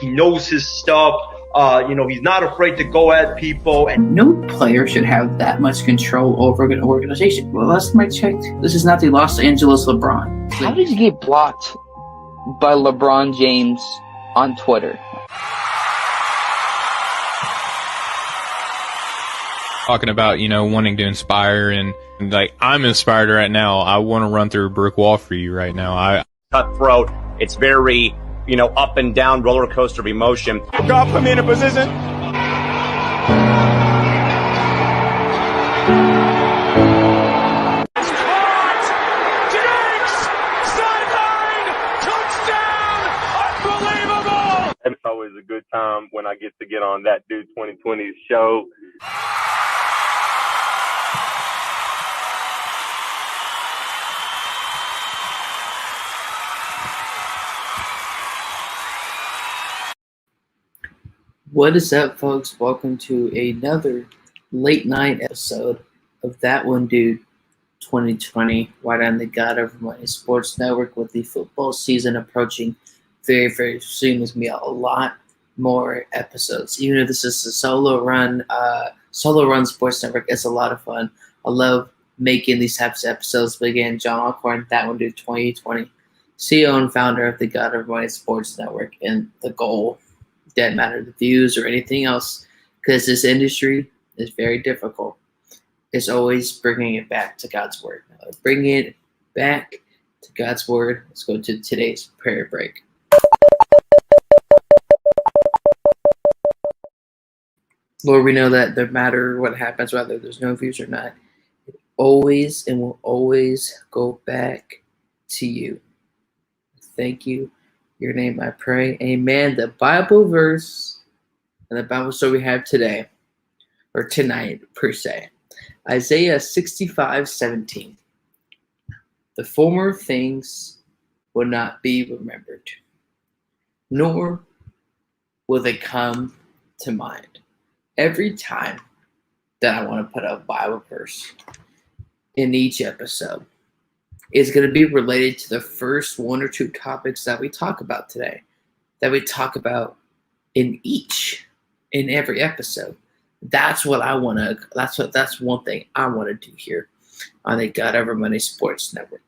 He knows his stuff. He's not afraid to go at people. And no player should have that much control over an organization. Well, last time I checked, this is not the Los Angeles LeBron. How did you get blocked by LeBron James on Twitter? Talking about, wanting to inspire and like, I'm inspired right now. I want to run through a brick wall for you right now. Cutthroat. It's very, up and down roller coaster of emotion. God put me in a position. It's always a good time when I get to get on that dude 2020's show. What is up, folks? Welcome to another late night episode of That One Dude 2020, right on the God Over Money Sports Network. With the football season approaching very, very soon, there's going to be a lot more episodes. Even if this is a solo run sports network, it's a lot of fun. I love making these types of episodes. But again, John Alcorn, That One Dude 2020, CEO and founder of the God Over Money Sports Network, and the goal doesn't matter the views or anything else, because this industry is very difficult. It's always bringing it back to God's word. Now, bringing it back to God's word. Let's go to today's prayer break. Lord, we know that no matter what happens, whether there's no views or not, it always and will always go back to you. Thank you. Your name I pray. Amen. The Bible verse and the Bible story we have today, or tonight per se, Isaiah 65:17. The former things will not be remembered, nor will they come to mind. Every time that I want to put a Bible verse in each episode, is going to be related to the first one or two topics that we talk about today, that we talk about in every episode. That's what I want to, that's one thing I want to do here on the God Over Money Sports Network,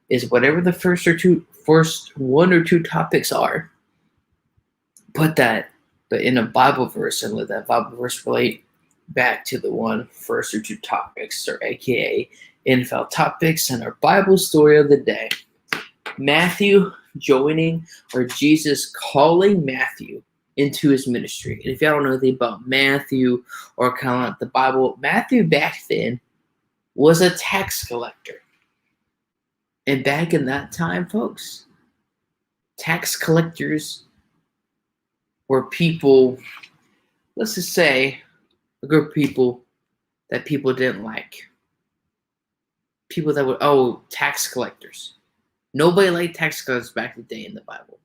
is whatever the first one or two topics are, put that, but in a Bible verse, and let that Bible verse relate back to the first or two topics, or AKA NFL topics, and our Bible story of the day. Matthew joining, or Jesus calling Matthew into his ministry. And if y'all don't know anything about Matthew, or kind of like the Bible, Matthew back then was a tax collector. And back in that time, folks, tax collectors were people, let's just say, a group of people that people didn't like. People that would, tax collectors. Nobody liked tax collectors back in the day in the Bible.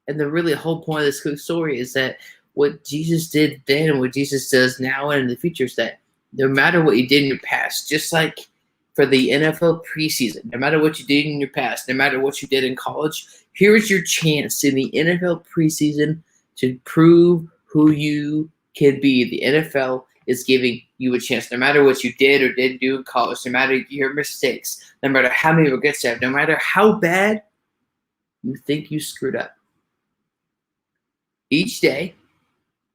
And the whole point of this story is that what Jesus did then and what Jesus does now and in the future is that no matter what you did in your past, just like for the NFL preseason, no matter what you did in your past, no matter what you did in college, here is your chance in the NFL preseason to prove who you can be. The NFL is giving you a chance, no matter what you did or didn't do in college, no matter your mistakes, no matter how many regrets you have, no matter how bad you think you screwed up. Each day,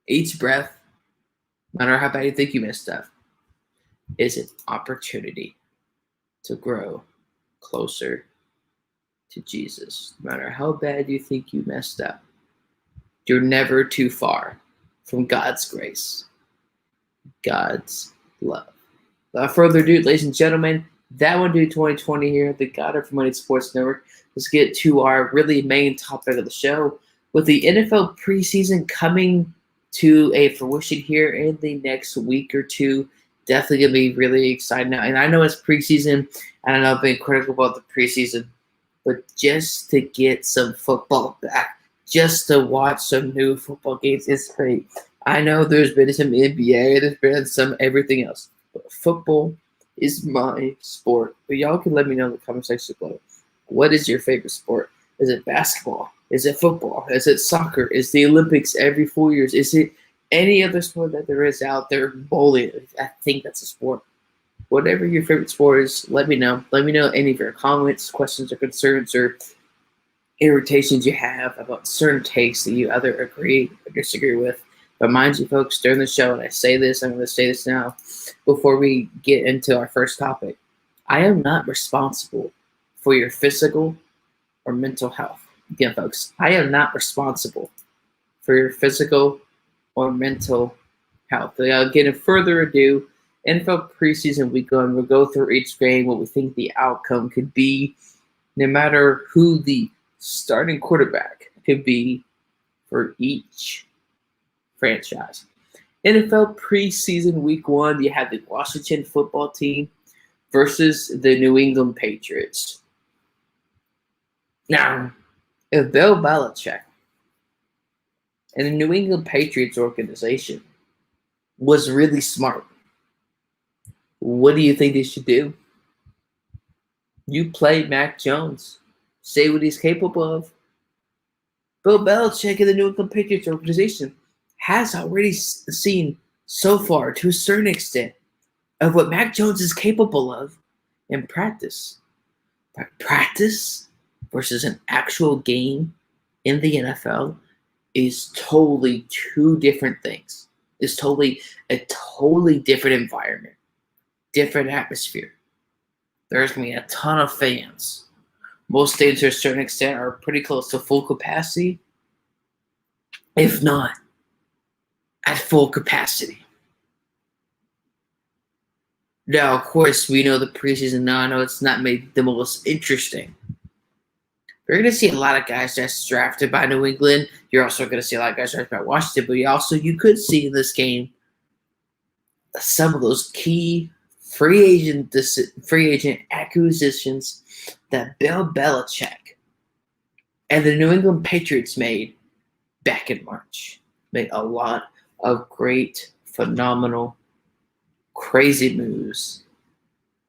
each breath, no matter how bad you think you messed up, is an opportunity to grow closer to Jesus. No matter how bad you think you messed up, you're never too far from God's grace, God's love. Without further ado, ladies and gentlemen, That One Dude 2020 here at the God Over Money Sports Network. Let's get to our really main topic of the show. With the NFL preseason coming to a fruition here in the next week or two, definitely going to be really exciting now. And I know it's preseason, and I know I've been critical about the preseason, but just to get some football back, just to watch some new football games, it's great. I know there's been some NBA, there's been some everything else, but football is my sport. But y'all can let me know in the comment section below. What is your favorite sport? Is it basketball? Is it football? Is it soccer? Is the Olympics every 4 years? Is it any other sport that there is out there? Bowling. I think that's a sport. Whatever your favorite sport is, let me know. Let me know any of your comments, questions, or concerns, or irritations you have about certain takes that you either agree or disagree with. But mind you, folks, during the show, and I say this, I'm going to say this now before we get into our first topic. I am not responsible for your physical or mental health. Again, folks, I am not responsible for your physical or mental health. Without getting further ado, NFL preseason week one, we'll go through each game, what we think the outcome could be, no matter who the starting quarterback could be for each franchise. NFL preseason week one, you have the Washington football team versus the New England Patriots. Now, if Bill Belichick and the New England Patriots organization was really smart, what do you think they should do? You play Mac Jones. Say what he's capable of. Bill Belichick and the New England Patriots organization has already seen so far, to a certain extent, of what Mac Jones is capable of in practice. But practice versus an actual game in the NFL is totally two different things. It's totally a totally different environment, different atmosphere. There's going to be a ton of fans. Most stadiums, to a certain extent, are pretty close to full capacity, if not at full capacity. Now, of course, we know the preseason now. I know it's not made the most interesting. You're going to see a lot of guys that's drafted by New England. You're also going to see a lot of guys drafted by Washington. But you could see in this game some of those key free agent acquisitions that Bill Belichick and the New England Patriots made back in March. Made a lot of great, phenomenal, crazy moves.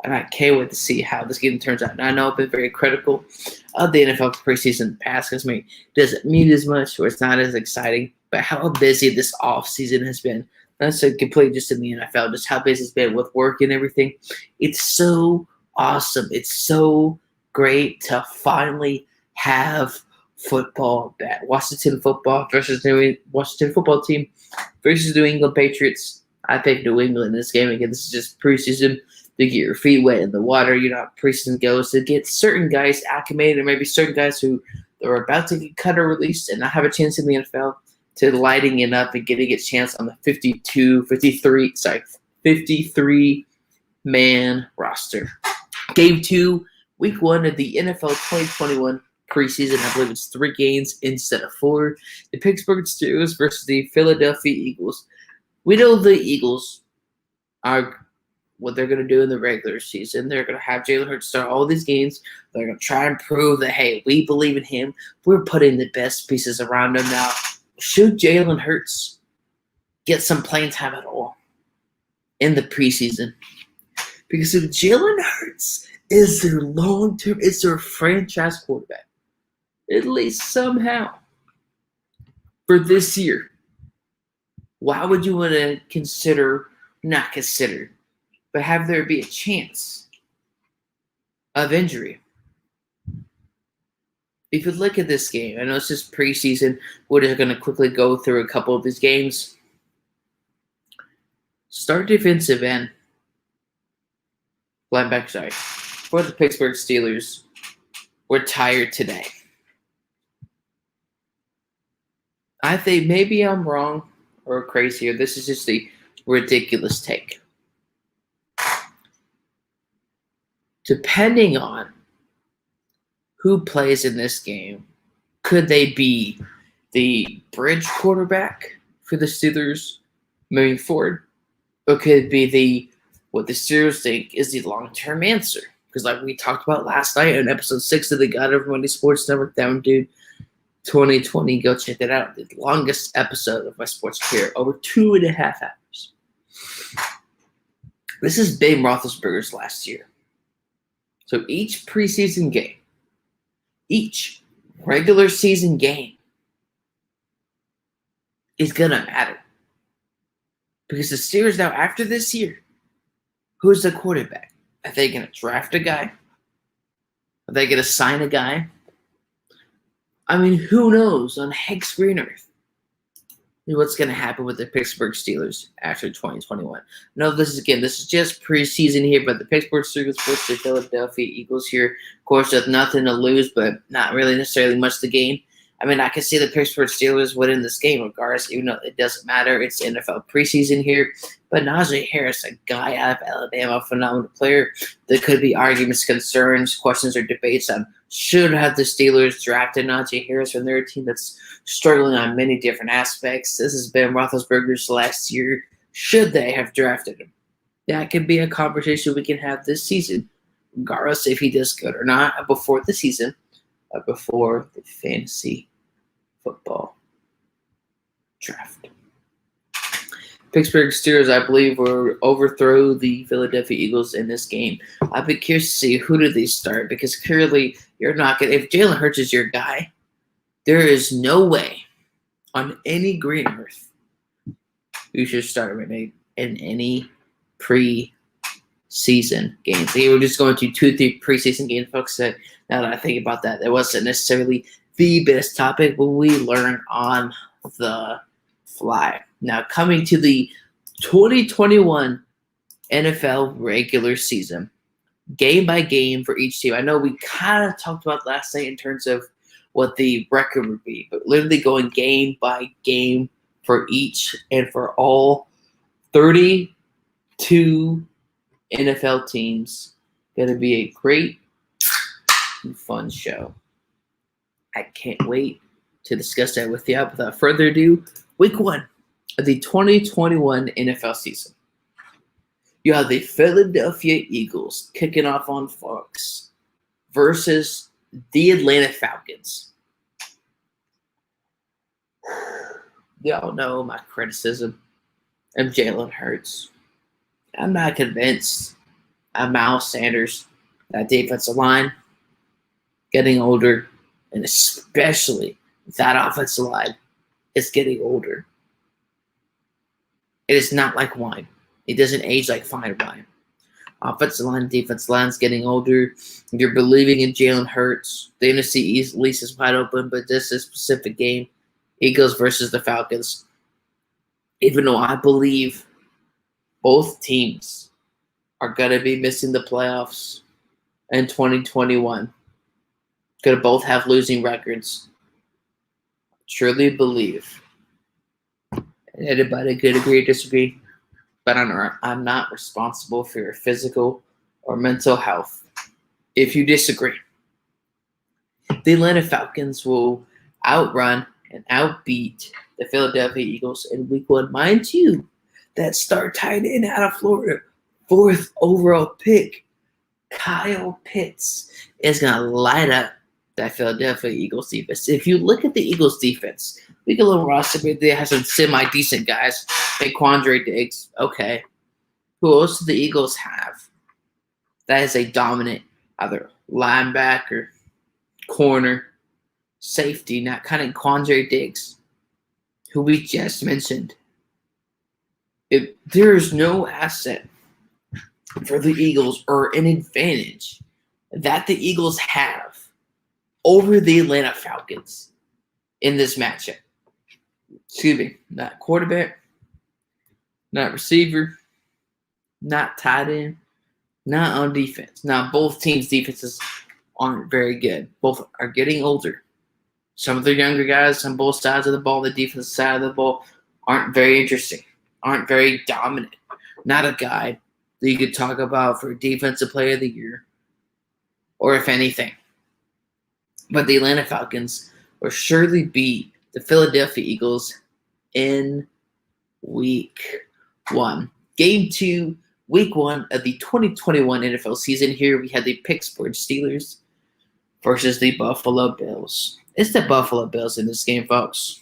And I can't wait to see how this game turns out. And I know I've been very critical of the NFL preseason pass because it doesn't mean as much or it's not as exciting. But how busy this offseason has been. That's completely just in the NFL, just how busy it's been with work and everything. It's so awesome. It's so great to finally have football back. Washington football team versus New England Patriots. I pick New England in this game. Again, this is just preseason to get your feet wet in the water. You know how preseason goes, to get certain guys acclimated, or maybe certain guys who are about to get cut or released and not have a chance in the NFL, to lighting it up and getting a chance on the 53-man roster. Game 2, week 1 of the NFL 2021 preseason. I believe it's 3 games instead of 4. The Pittsburgh Steelers versus the Philadelphia Eagles. We know the Eagles are what they're going to do in the regular season. They're going to have Jalen Hurts start all these games. They're going to try and prove that, hey, we believe in him. We're putting the best pieces around him now. Should Jalen Hurts get some playing time at all in the preseason? Because if Jalen Hurts is their long-term, it's their franchise quarterback, at least somehow, for this year, why would you want to not consider, but have there be a chance of injury? If you look at this game, I know it's just preseason. We're just going to quickly go through a couple of these games. Start defensive end. Linebacker, for the Pittsburgh Steelers, we're tired today. I think maybe I'm wrong or crazy, or this is just a ridiculous take. Depending on who plays in this game, could they be the bridge quarterback for the Steelers moving forward? Or could it be what the Steelers think is the long-term answer? Because like we talked about last night in episode 6 of the God of Monday Sports Network, Down Dude 2020, go check that out. The longest episode of my sports career, over 2.5 hours. This is Ben Roethlisberger's last year. So each preseason game, each regular season game is going to matter. Because the Steelers now, after this year, who's the quarterback? Are they going to draft a guy? Are they going to sign a guy? I mean, who knows on hex green earth what's going to happen with the Pittsburgh Steelers after 2021. No, this is just preseason here, but the Pittsburgh Steelers versus the Philadelphia Eagles here. Of course, there's nothing to lose, but not really necessarily much to gain. I mean, I can see the Pittsburgh Steelers winning this game regardless, even though it doesn't matter. It's NFL preseason here. But Najee Harris, a guy out of Alabama, a phenomenal player. There could be arguments, concerns, questions, or debates on should have the Steelers drafted Najee Harris from their team that's struggling on many different aspects. This has been Roethlisberger's last year. Should they have drafted him? That could be a conversation we can have this season, regardless if he does good or not, before the season, before the fantasy football draft. Pittsburgh Steelers, I believe, will overthrow the Philadelphia Eagles in this game. I'd be curious to see who do they start, because clearly you're not going to – if Jalen Hurts is your guy, there is no way on any green earth you should start him in any preseason games. They were just going to 2-3 preseason games, folks. That now that I think about that, it wasn't necessarily the best topic, but we learn on the fly. Now, coming to the 2021 NFL regular season, game by game for each team. I know we kind of talked about last night in terms of what the record would be, but literally going game by game for each and for all 32 NFL teams. Going to be a great and fun show. I can't wait to discuss that with you. Without further ado, week 1 of the 2021 NFL season. You have the Philadelphia Eagles kicking off on Fox versus the Atlanta Falcons. Y'all know my criticism of Jalen Hurts. I'm not convinced of Miles Sanders. That defensive line getting older, and especially that offensive line is getting older. It is not like wine. It doesn't age like fine wine. Offensive line, defensive line's getting older. You're believing in Jalen Hurts. The NFC East least is wide open, but this is a specific game. Eagles versus the Falcons. Even though I believe both teams are going to be missing the playoffs in 2021. Going to both have losing records. I truly believe. Anybody could agree or disagree, but I'm not responsible for your physical or mental health. If you disagree, the Atlanta Falcons will outrun and outbeat the Philadelphia Eagles in week 1. Mind you, that star tight end out of Florida, 4th overall pick, Kyle Pitts, is going to light up that Philadelphia Eagles defense. If you look at the Eagles defense, we get a little roster, but they have some semi-decent guys. Like Quandre Diggs, okay. Who else do the Eagles have? That is a dominant either linebacker, corner, safety, not counting Quandre Diggs, who we just mentioned. If there is no asset for the Eagles or an advantage that the Eagles have over the Atlanta Falcons in this matchup. Excuse me, not quarterback, not receiver, not tight end, not on defense. Now, both teams' defenses aren't very good. Both are getting older. Some of the younger guys on both sides of the ball, the defensive side of the ball, aren't very interesting, aren't very dominant. Not a guy that you could talk about for Defensive Player of the Year, or if anything. But the Atlanta Falcons will surely beat the Philadelphia Eagles in week 1. Game 2, week 1 of the 2021 NFL season. Here we have the Pittsburgh Steelers versus the Buffalo Bills. It's the Buffalo Bills in this game, folks.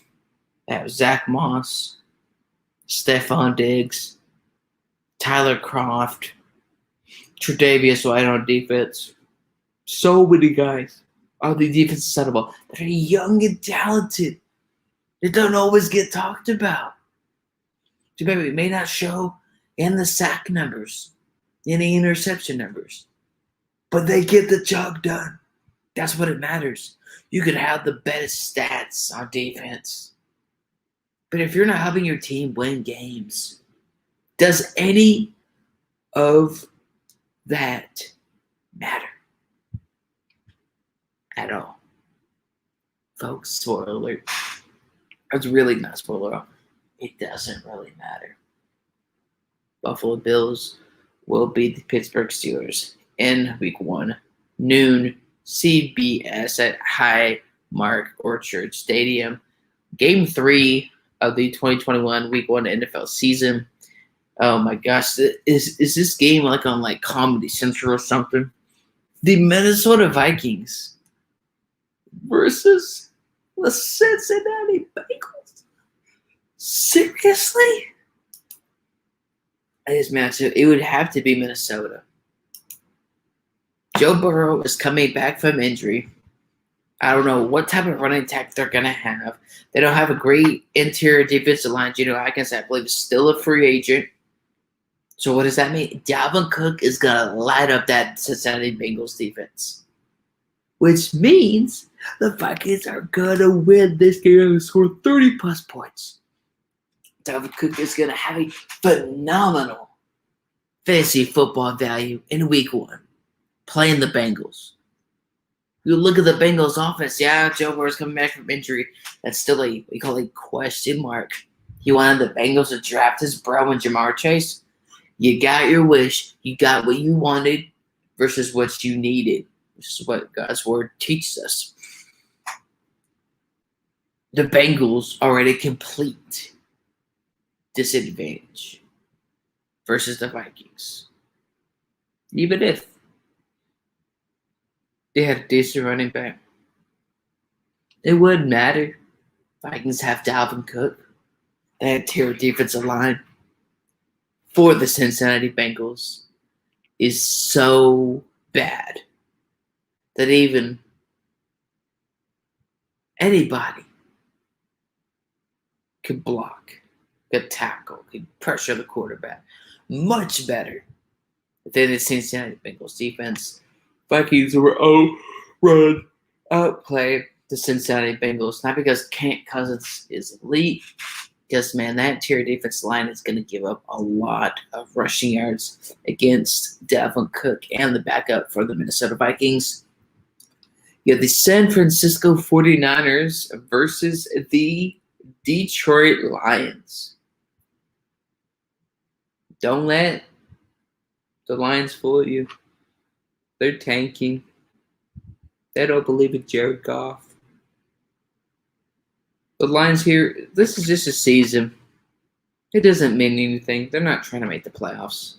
They have Zach Moss, Stephon Diggs, Tyler Kroft, Tre'Davious White on defense. So many guys on the defensive side of the ball that are young and talented. They don't always get talked about. So maybe it may not show in the sack numbers, in the interception numbers, but they get the job done. That's what it matters. You could have the best stats on defense, but if you're not helping your team win games, does any of that matter at all? Folks, spoiler alert. It's really not spoiler alert. It doesn't really matter. Buffalo Bills will beat the Pittsburgh Steelers in Week 1, noon, CBS at Highmark Orchard Stadium. Game 3 of the 2021 Week 1 NFL season. Oh my gosh, is this game like on like Comedy Central or something? The Minnesota Vikings versus the Cincinnati Bengals. Seriously? This matchup, it would have to be Minnesota. Joe Burrow is coming back from injury. I don't know what type of running attack they're going to have. They don't have a great interior defensive line. Geno Atkins, I believe, is still a free agent. So what does that mean? Dalvin Cook is going to light up that Cincinnati Bengals defense. Which means the Vikings are going to win this game and score 30-plus points. Dalvin Cook is going to have a phenomenal fantasy football value in Week 1, playing the Bengals. You look at the Bengals offense, yeah, Joe Burrow's coming back from injury. That's still we call a question mark. You wanted the Bengals to draft his bro and Jamar Chase. You got your wish. You got what you wanted versus what you needed, which is what God's word teaches us. The Bengals are at a complete disadvantage versus the Vikings. Even if they had a decent running back, it wouldn't matter. Vikings have Dalvin Cook. That interior defensive line for the Cincinnati Bengals is so bad that even anybody could block, could tackle, could pressure the quarterback much better than the Cincinnati Bengals defense. Vikings were outplay the Cincinnati Bengals, not because Kent Cousins is elite, because, man, that interior defense line is going to give up a lot of rushing yards against Dalvin Cook and the backup for the Minnesota Vikings. You have the San Francisco 49ers versus the Detroit Lions. Don't let the Lions fool you. They're tanking. They don't believe in Jared Goff. The Lions here, this is just a season. It doesn't mean anything. They're not trying to make the playoffs.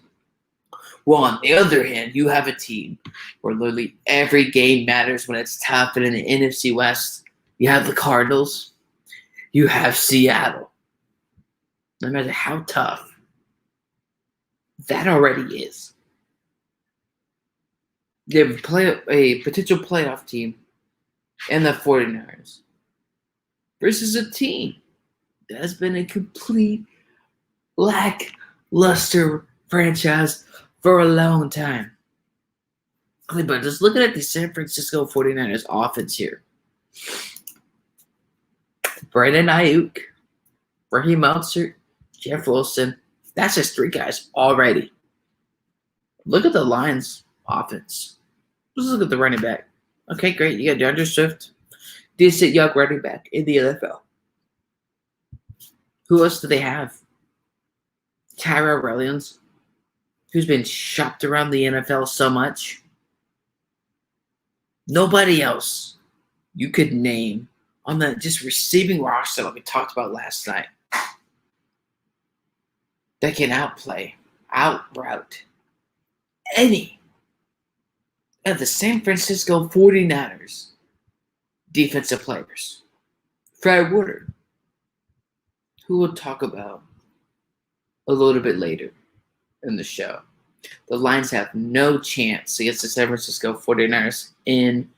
Well, on the other hand, you have a team where literally every game matters when it's tough. And in the NFC West, you have the Cardinals. You have Seattle. No matter how tough that already is. You have a potential playoff team and the 49ers versus a team that has been a complete lackluster franchise for a long time. But just looking at the San Francisco 49ers offense here. Brandon Ayuk, Raheem Mostert, Jeff Wilson. That's just 3 guys already. Look at the Lions offense. Let's look at the running back. Okay, great. You got DeAndre Swift, decent young running back in the NFL. Who else do they have? Tyrell Williams, who's been shopped around the NFL so much. Nobody else you could name on the just receiving roster like we talked about last night that can outroute any of the San Francisco 49ers defensive players. Fred Woodard, who we'll talk about a little bit later in the show. The Lions have no chance against the San Francisco 49ers in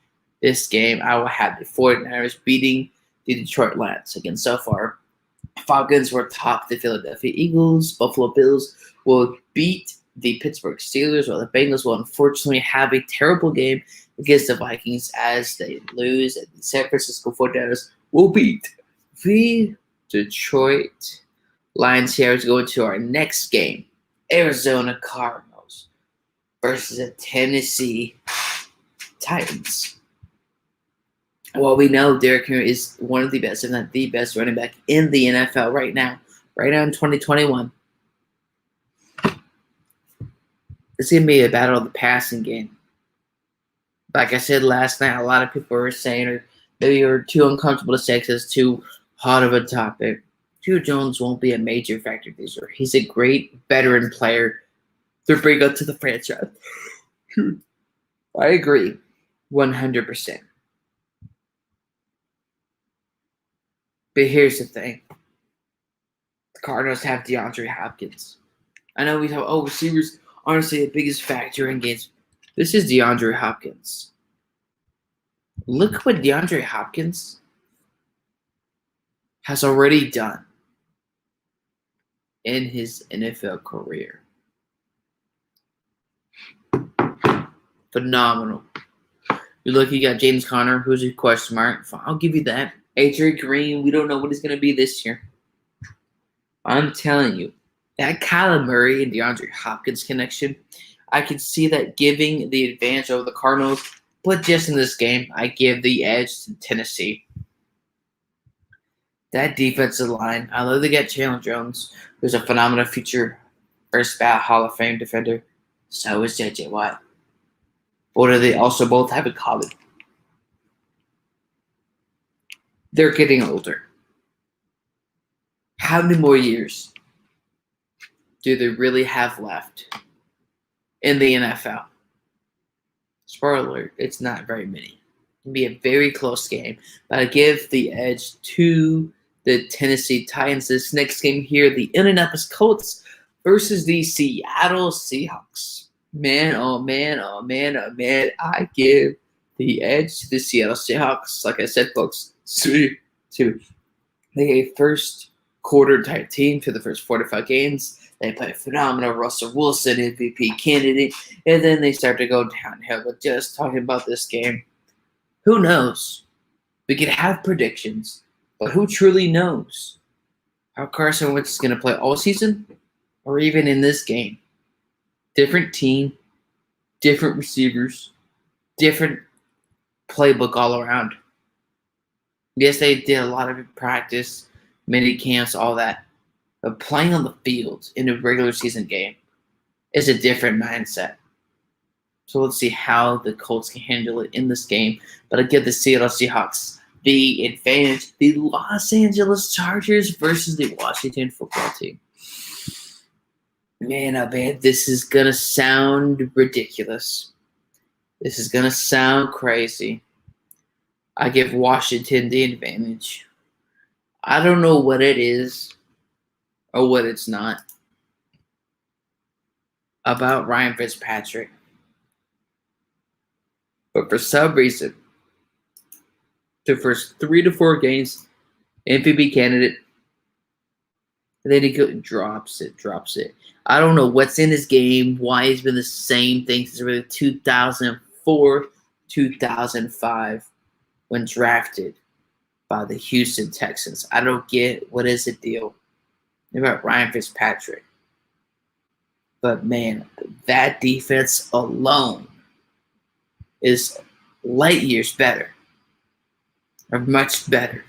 this game, I will have the 49ers beating the Detroit Lions. Again, so far, Falcons were top the Philadelphia Eagles. Buffalo Bills will beat the Pittsburgh Steelers, while the Bengals will unfortunately have a terrible game against the Vikings as they lose. And the San Francisco 49ers will beat the Detroit Lions. Here to go into our next game. Arizona Cardinals versus the Tennessee Titans. Well, we know Derrick Henry is one of the best, if not the best, running back in the NFL right now in 2021. It's going to be a battle of the passing game. Like I said last night, a lot of people were saying, or maybe you're too uncomfortable to say because it's too hot of a topic. Julio Jones won't be a major factor this year. He's a great veteran player to bring up to the franchise. I agree 100%. But here's the thing. The Cardinals have DeAndre Hopkins. I know we talk, receivers honestly the biggest factor in games. This is DeAndre Hopkins. Look what DeAndre Hopkins has already done in his NFL career. Phenomenal. You look, you got James Conner, who's a question mark. I'll give you that. AJ Green, we don't know what he's going to be this year. I'm telling you, that Kyler Murray and DeAndre Hopkins connection, I can see that giving the advantage over the Cardinals, but just in this game, I give the edge to Tennessee. That defensive line, I love they got Chandler Jones, who's a phenomenal future first ballot Hall of Fame defender. So is J.J. Watt. What do they also both have in common? They're getting older. How many more years do they really have left in the NFL? Spoiler alert, it's not very many. It'll be a very close game. But I give the edge to the Tennessee Titans. This next game here, the Indianapolis Colts versus the Seattle Seahawks. Man, oh man, oh man, oh man. I give the edge to the Seattle Seahawks. Like I said, folks, 3-2. They a first quarter type team for the first 4 to 5 games. They play phenomenal. Russell Wilson, MVP candidate. And then they start to go downhill. But just talking about this game, who knows? We could have predictions, but who truly knows how Carson Wentz is going to play all season or even in this game? Different team, different receivers, different playbook all around. Yes, they did a lot of practice, mini camps, all that. But playing on the field in a regular season game is a different mindset. So let's see how the Colts can handle it in this game. But I give the Seattle Seahawks the advantage. The Los Angeles Chargers versus the Washington football team. Man, oh man, this is going to sound ridiculous. This is going to sound crazy. I give Washington the advantage. I don't know what it is or what it's not about Ryan Fitzpatrick. But for some reason, the first 3 to 4 games, MVP candidate, and then he drops it. I don't know what's in his game, why he's been the same thing since really 2004, 2005, when drafted by the Houston Texans. I don't get what is the deal about Ryan Fitzpatrick. But man, that defense alone is light years better, or much better,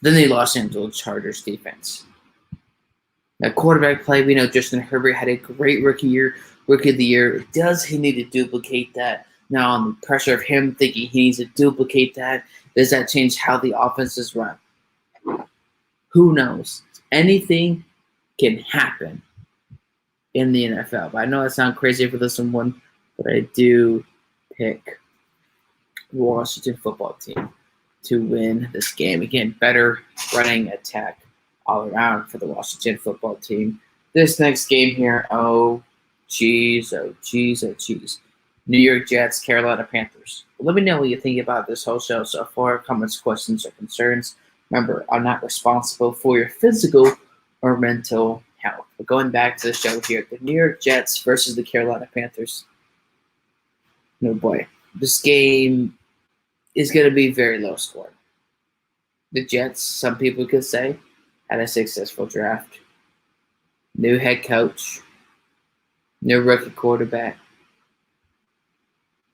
than the Los Angeles Chargers defense. Now, quarterback play, we know Justin Herbert had a great rookie of the year. Does he need to duplicate that? Now, on the pressure of him thinking he needs to duplicate that, does that change how the offense is run? Who knows? Anything can happen in the NFL. But I know that sounds crazy for this one, but I do pick the Washington football team to win this game. Again, better running attack all around for the Washington football team. This next game here, oh, geez. New York Jets, Carolina Panthers. Let me know what you think about this whole show so far. Comments, questions, or concerns. Remember, I'm not responsible for your physical or mental health. But going back to the show here, the New York Jets versus the Carolina Panthers. No boy, this game is going to be very low scoring. The Jets, some people could say, had a successful draft. New head coach, new rookie quarterback.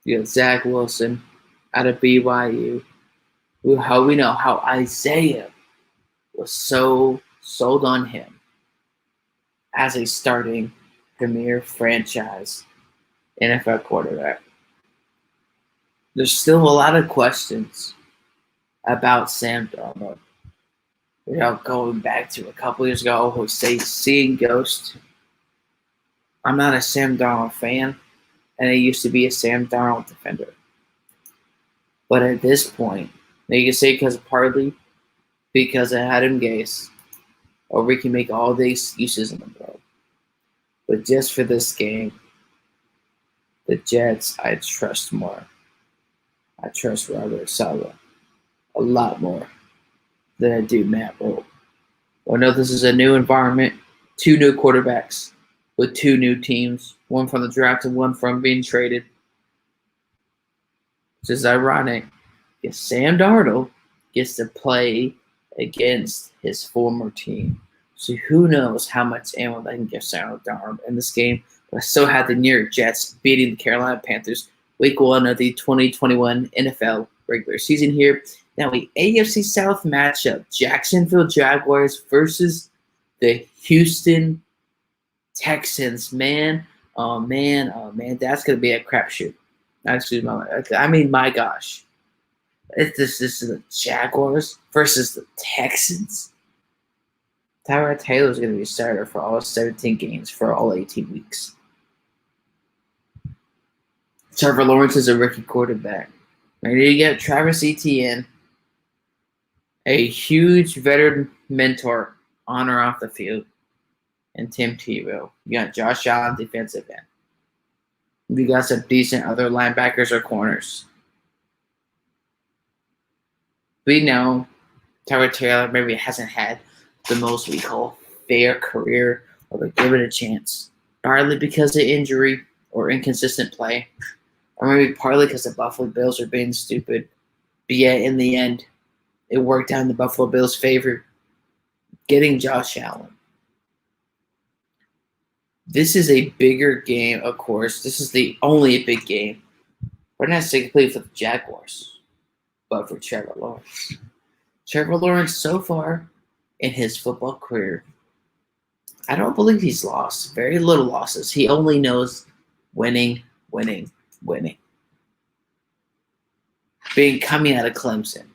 You got Zach Wilson out of BYU. We know how Isaiah was so sold on him as a starting premier franchise NFL quarterback. There's still a lot of questions about Sam Darnold. Going back to a couple years ago, who say seeing ghosts. I'm not a Sam Darnold fan, and I used to be a Sam Darnold defender. But at this point, you can say partly because I had him Gase, or we can make all the excuses in the world. But just for this game, the Jets, I trust more. I trust Robert Saleh a lot more than I do Matt Rule. I know this is a new environment, 2 new quarterbacks with 2 new teams, one from the draft and one from being traded. Which is ironic. Because Sam Darnold gets to play against his former team. So who knows how much ammo they can give Sam Darnold in this game. But I still have the New York Jets beating the Carolina Panthers week 1 of the 2021 NFL regular season here. Now, the AFC South matchup, Jacksonville Jaguars versus the Houston Texans. Man, oh man, that's going to be a crapshoot. My gosh. This is the Jaguars versus the Texans. Tyrod Taylor is going to be a starter for all 17 games for all 18 weeks. Trevor Lawrence is a rookie quarterback. And you get Travis Etienne, a huge veteran mentor on or off the field, and Tim Tebow. You got Josh Allen, defensive end. You got some decent other linebackers or corners. We know Tyrod Taylor maybe hasn't had the most we call fair career, or they give it a chance. Partly because of injury or inconsistent play, or maybe partly because the Buffalo Bills are being stupid. But yet, in the end, it worked out in the Buffalo Bills' favor, getting Josh Allen. This is a bigger game, of course. This is the only big game. We're not saying play for the Jaguars, but for Trevor Lawrence. Trevor Lawrence, so far in his football career, I don't believe he's lost. Very little losses. He only knows winning. Coming out of Clemson.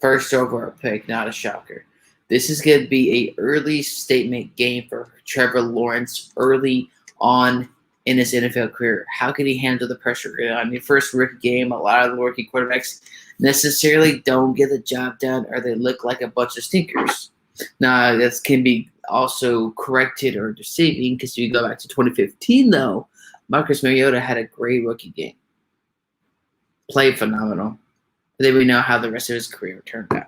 First overall pick, not a shocker. This is going to be an early statement game for Trevor Lawrence early on in his NFL career. How can he handle the pressure on your first rookie game? A lot of the rookie quarterbacks necessarily don't get the job done, or they look like a bunch of stinkers. Now, this can be also corrected or deceiving because if you go back to 2015, though, Marcus Mariota had a great rookie game. Played phenomenal. Then we know how the rest of his career turned out.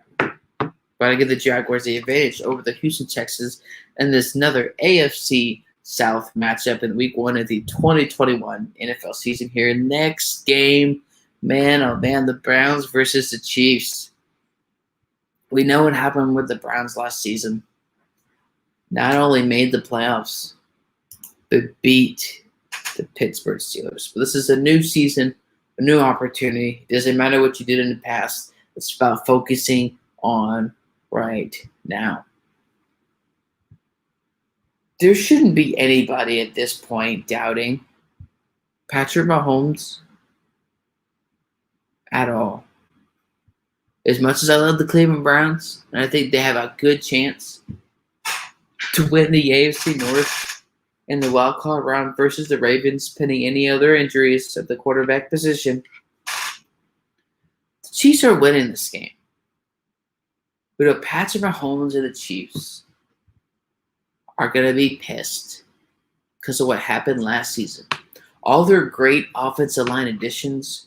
But I give the Jaguars the advantage over the Houston Texans in this another AFC South matchup in week 1 of the 2021 NFL season here. Next game, man, oh man, the Browns versus the Chiefs. We know what happened with the Browns last season. Not only made the playoffs, but beat the Pittsburgh Steelers. But this is a new season, a new opportunity. It doesn't matter what you did in the past. It's about focusing on right now. There shouldn't be anybody at this point doubting Patrick Mahomes at all. As much as I love the Cleveland Browns, and I think they have a good chance to win the AFC North in the wild card round versus the Ravens, pending any other injuries at the quarterback position, the Chiefs are winning this game. But Patrick Mahomes and the Chiefs are going to be pissed because of what happened last season. All their great offensive line additions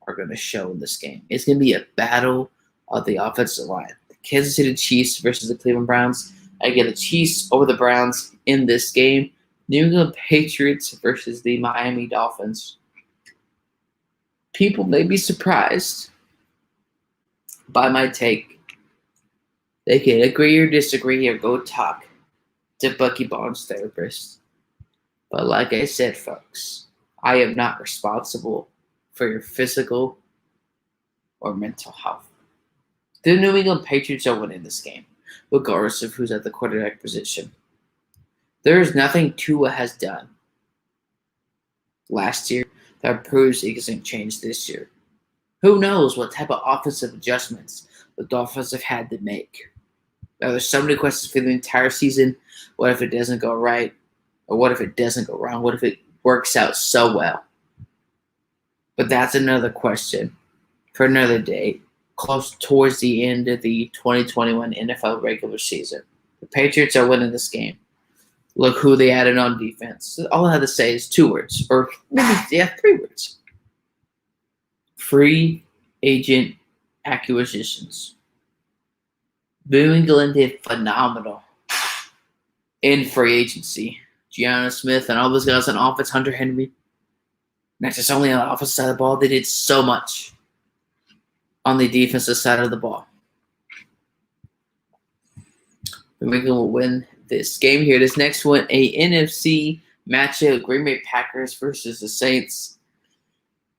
are going to show in this game. It's going to be a battle of the offensive line. The Kansas City Chiefs versus the Cleveland Browns. I get the Chiefs over the Browns in this game. New England Patriots versus the Miami Dolphins. People may be surprised by my take. They can agree or disagree or go talk to Bucky Barnes' therapist. But like I said, folks, I am not responsible for your physical or mental health. The New England Patriots are winning this game, regardless of who's at the quarterback position. There is nothing Tua has done last year that proves he doesn't change this year. Who knows what type of offensive adjustments the Dolphins have had to make. Now, there's so many questions for the entire season. What if it doesn't go right? Or what if it doesn't go wrong? What if it works out so well? But that's another question for another day, close towards the end of the 2021 NFL regular season. The Patriots are winning this game. Look who they added on defense. All I have to say is 2 words, or maybe 3 words. Free agent acquisitions. New England did phenomenal in free agency. Gianna Smith and all those guys on offense, Hunter Henry. Not just only on the offensive side of the ball, they did so much on the defensive side of the ball. New England will win this game here. This next one, a NFC matchup, Green Bay Packers versus the Saints.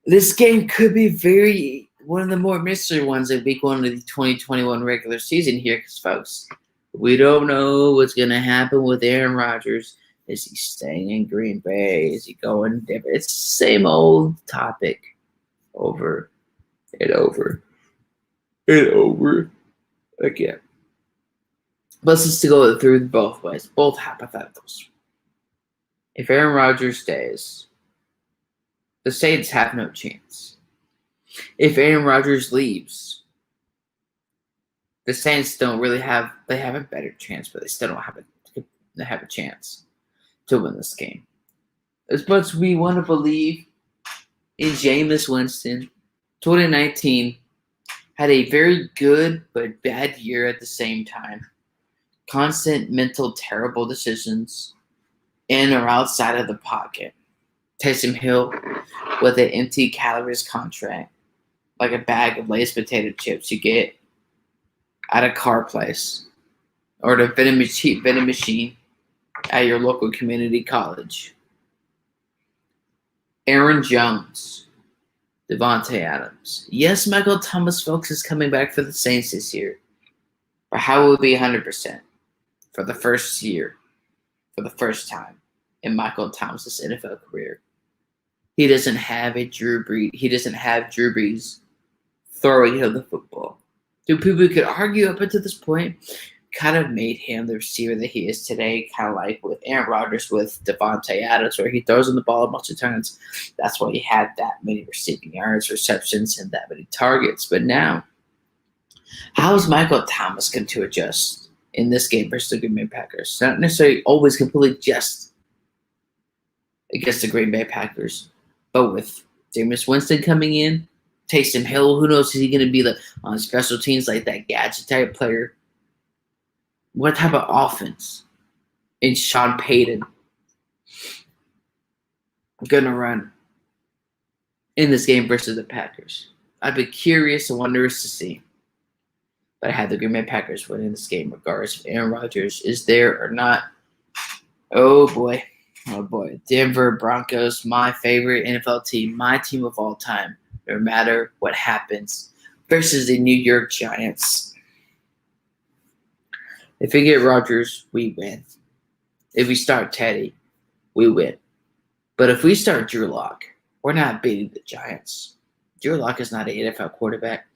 This game could be one of the more mystery ones in week 1 of the 2021 regular season here, because, folks, we don't know what's going to happen with Aaron Rodgers. Is he staying in Green Bay? Is he going different? It's the same old topic over and over and over again. But let's just go through both ways, both hypotheticals. If Aaron Rodgers stays, the Saints have no chance. If Aaron Rodgers leaves, the Saints don't really have – they have a better chance, but they still don't have a chance to win this game. As much as we want to believe in Jameis Winston, 2019 had a very good but bad year at the same time. Constant mental terrible decisions in or outside of the pocket. Taysom Hill with an empty calories contract, like a bag of Lay's potato chips you get at a car place or the vending machine at your local community college. Aaron Jones, Devontae Adams. Yes, Michael Thomas, folks, is coming back for the Saints this year. But how will it be 100% for the first year, for the first time in Michael Thomas' NFL career? He doesn't have a Drew Brees. He doesn't have Drew Brees throwing him the football. So people could argue up until this point kind of made him the receiver that he is today, kind of like with Aaron Rodgers with Devontae Adams, where he throws him the ball a bunch of times. That's why he had that many receiving yards, receptions, and that many targets. But now, how is Michael Thomas going to adjust in this game versus the Green Bay Packers? Not necessarily always completely just against the Green Bay Packers, but with Jameis Winston coming in, Taysom Hill, who knows, is he going to be on special teams like that gadget type player? What type of offense is Sean Payton going to run in this game versus the Packers? I'd be curious and wondrous to see. But I had the Green Bay Packers winning this game regardless if Aaron Rodgers is there or not. Oh, boy. Oh, boy. Denver Broncos, my favorite NFL team, my team of all time, no matter what happens, versus the New York Giants. If we get Rodgers, we win. If we start Teddy, we win. But if we start Drew Lock, we're not beating the Giants. Drew Lock is not an NFL quarterback.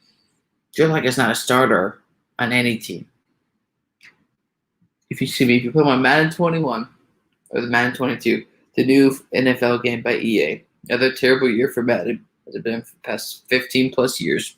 Drew Lock is not a starter on any team. If you put him on Madden 21 or the Madden 22, the new NFL game by EA, another terrible year for Madden, as it's been for the past 15 plus years.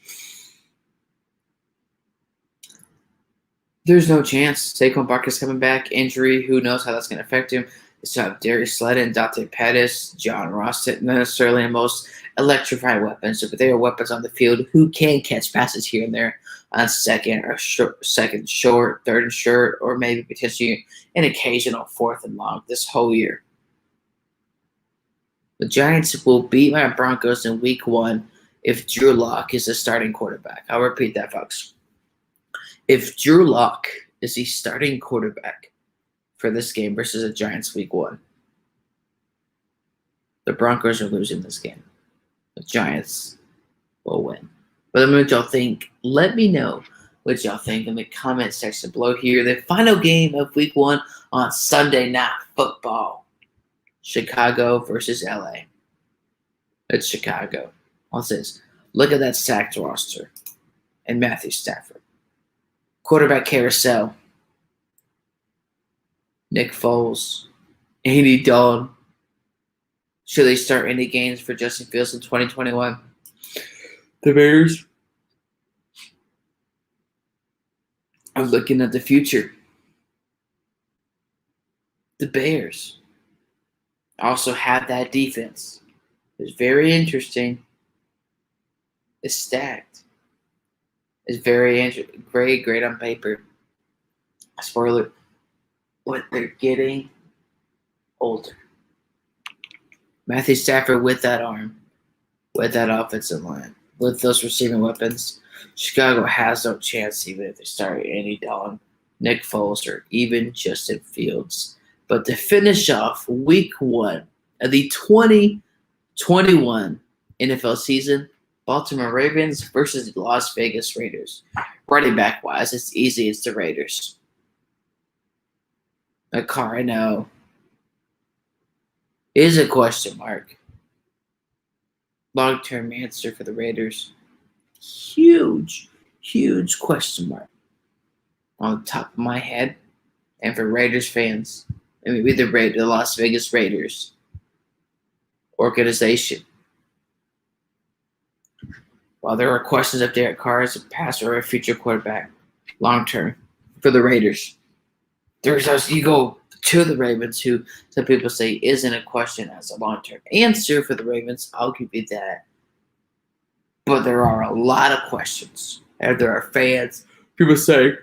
There's no chance. Saquon Barkley's coming back. Injury, who knows how that's going to affect him. They still have Darius Sledden, Dante Pettis, John Ross, not necessarily the most electrifying weapons, but they are weapons on the field who can catch passes here and there on second short, third and short, or maybe potentially an occasional fourth and long this whole year. The Giants will beat my Broncos in week 1 if Drew Lock is the starting quarterback. I'll repeat that, folks. If Drew Lock is the starting quarterback for this game versus the Giants week 1, the Broncos are losing this game. The Giants will win. But let me know what y'all think. Let me know what y'all think in the comment section below here. The final game of week 1 on Sunday Night Football. Chicago versus LA. It's Chicago. What's this? Look at that stacked roster. And Matthew Stafford. Quarterback carousel. Nick Foles. Andy Dalton. Should they start any games for Justin Fields in 2021? The Bears are looking at the future. The Bears also have that defense. It's very interesting. It's stacked. It's very great on paper. Spoiler, what they're getting older. Matthew Stafford with that arm, with that offensive line, with those receiving weapons, Chicago has no chance even if they start Andy Dalton, Nick Foles, or even Justin Fields. But to finish off week 1 of the 2021 NFL season, Baltimore Ravens versus the Las Vegas Raiders. Running back wise, it's easy. It's the Raiders. A car, I know, is a question mark. Long-term answer for the Raiders. Huge question mark on the top of my head. And for Raiders fans, I mean, the Las Vegas Raiders organization. While there are questions of Derek Carr as a passer or a future quarterback, long-term for the Raiders, you go to the Ravens, who some people say isn't a question as a long-term answer for the Ravens. I'll give you that. But there are a lot of questions. And there are fans. People say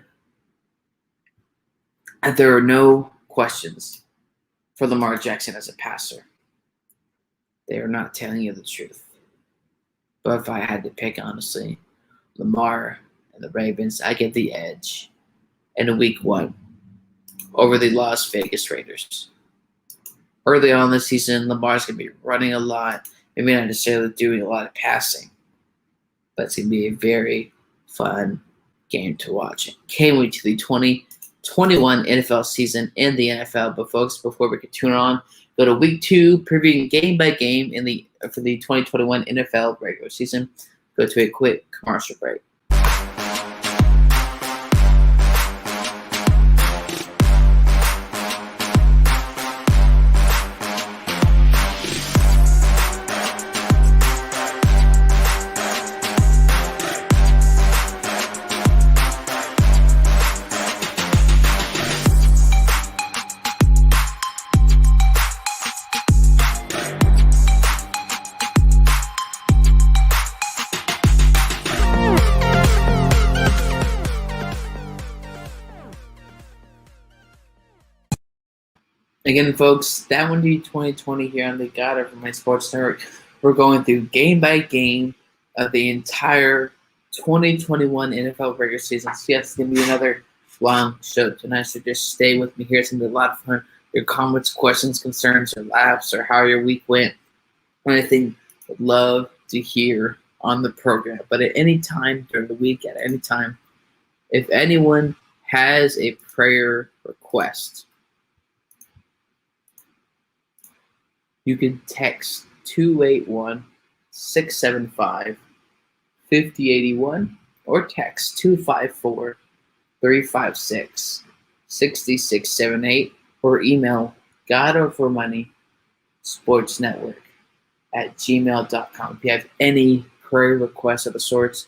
that there are no questions for Lamar Jackson as a passer. They are not telling you the truth. But if I had to pick, honestly, Lamar and the Ravens, I get the edge in week 1 over the Las Vegas Raiders. Early on this season, Lamar's going to be running a lot, maybe not necessarily doing a lot of passing, but it's going to be a very fun game to watch. Can't wait to the 2021 NFL season in the NFL. But folks, before we continue on, go to week 2, previewing game by game for the 2021 NFL regular season. Go to a quick commercial break. Again, folks, that one be 2020 here on the God of My Sports Network. We're going through game by game of the entire 2021 NFL regular season. So yes, it's going to be another long show tonight, so just stay with me here. It's going to be a lot of fun. Your comments, questions, concerns, or laughs, or how your week went, or anything, I'd love to hear on the program. But at any time during the week, at any time, if anyone has a prayer request, you can text 281-675-5081 or text 254-356-6678 or email godovermoneysportsnetwork@gmail.com. If you have any prayer requests of the sorts,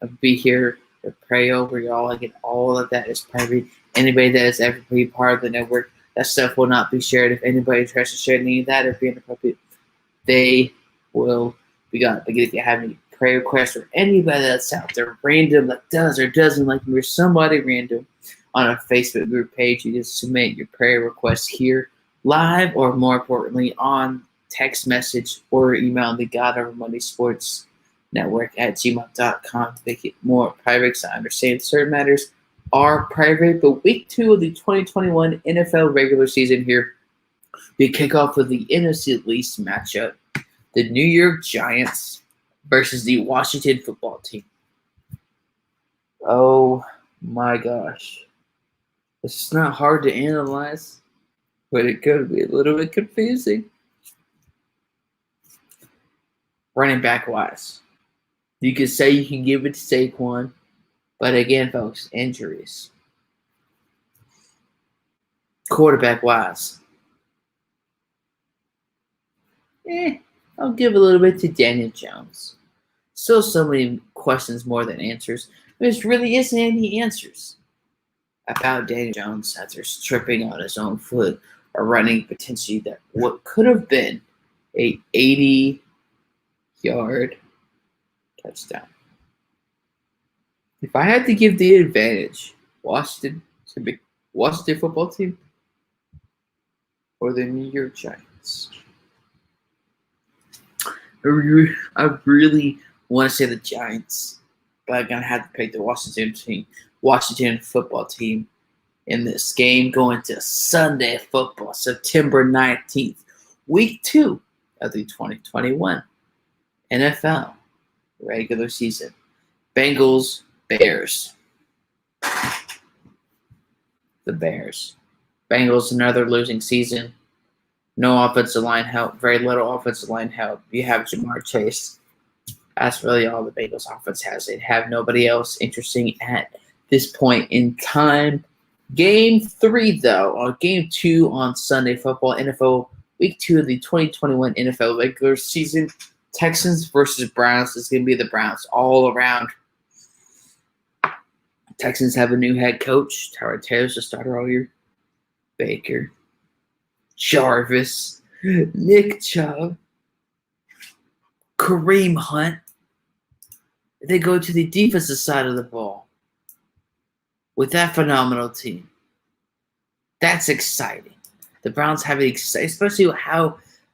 I'll be here to pray over y'all. Again, all of that is private. Anybody that has ever been part of the network, That stuff will not be shared. If anybody tries to share any of that or be inappropriate, they will be gone. But if you have any prayer requests or anybody that's out there random that does or doesn't like me or somebody random on a Facebook group page, you just submit your prayer requests here live, or more importantly on text message or email the God Over Monday Sports Network at gmail.com to make it more private, because I understand certain matters are private. But week 2 of the 2021 NFL regular season here, we kick off with the NFC East matchup, the New York Giants versus the Washington football team. Oh my gosh. It's not hard to analyze, but it could be a little bit confusing. Running back wise, you could say you can give it to Saquon, but again, folks, injuries. Quarterback wise, I'll give a little bit to Daniel Jones. Still so many questions more than answers. There really isn't any answers about Daniel Jones after tripping on his own foot or running potentially that what could have been a 80-yard touchdown. If I had to give the advantage, Washington football team or the New York Giants, I really want to say the Giants, but I'm gonna have to pick the Washington football team in this game going to Sunday football, September 19th, week 2 of the 2021 NFL regular season. Bengals, Bears. The Bears. Bengals, another losing season. No offensive line help. Very little offensive line help. You have Jamar Chase. That's really all the Bengals offense has. They have nobody else interesting at this point in time. Game 3, though, or Game 2 on Sunday football, NFL Week 2 of the 2021 NFL regular season. Texans versus Browns. Is going to be the Browns all around. Texans have a new head coach. Tyrod Taylor's the starter all year. Baker, Jarvis, Nick Chubb, Kareem Hunt. They go to the defensive side of the ball with that phenomenal team. That's exciting. The Browns have it exciting, especially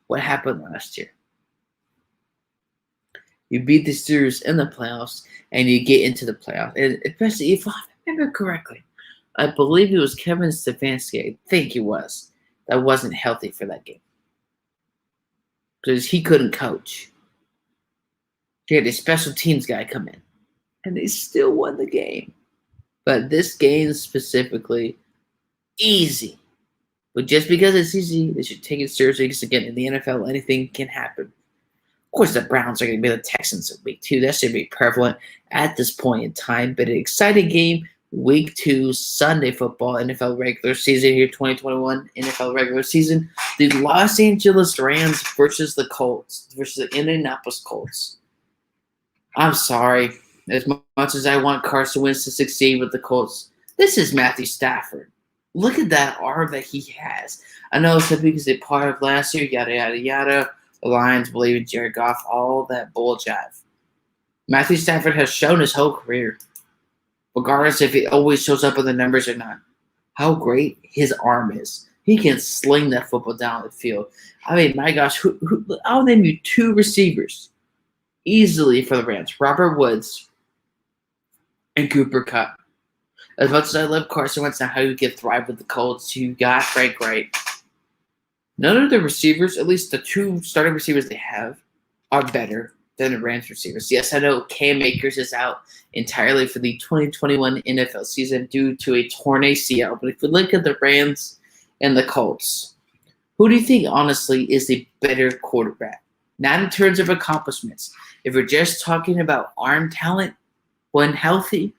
what happened last year. You beat the Steelers in the playoffs, and you get into the playoffs. And especially if I remember correctly, I believe it was Kevin Stefanski. I think he was. That wasn't healthy for that game because he couldn't coach. He had a special teams guy come in, and they still won the game. But this game specifically, easy. But just because it's easy, they should take it seriously because, again, in the NFL, anything can happen. Of course, the Browns are going to be the Texans in week 2. That should be prevalent at this point in time. But an exciting game, week 2, Sunday football, NFL regular season here, 2021 NFL regular season. The Los Angeles Rams versus the Colts, versus the Indianapolis Colts. I'm sorry. As much as I want Carson Wentz to succeed with the Colts, this is Matthew Stafford. Look at that arm that he has. I know it's because they're part of last year, yada, yada, yada. The Lions believe in Jared Goff, all that bull jive. Matthew Stafford has shown his whole career, regardless if he always shows up in the numbers or not, how great his arm is. He can sling that football down the field. I mean, my gosh, I'll name you 2 receivers easily for the Rams. Robert Woods and Cooper Kupp. As much as I love Carson Wentz and how you can thrive with the Colts, you got Frank Wright. None of the receivers, at least the 2 starting receivers they have, are better than the Rams receivers. Yes, I know Cam Akers is out entirely for the 2021 NFL season due to a torn ACL. But if we look at the Rams and the Colts, who do you think, honestly, is the better quarterback? Not in terms of accomplishments. If we're just talking about arm talent when healthy,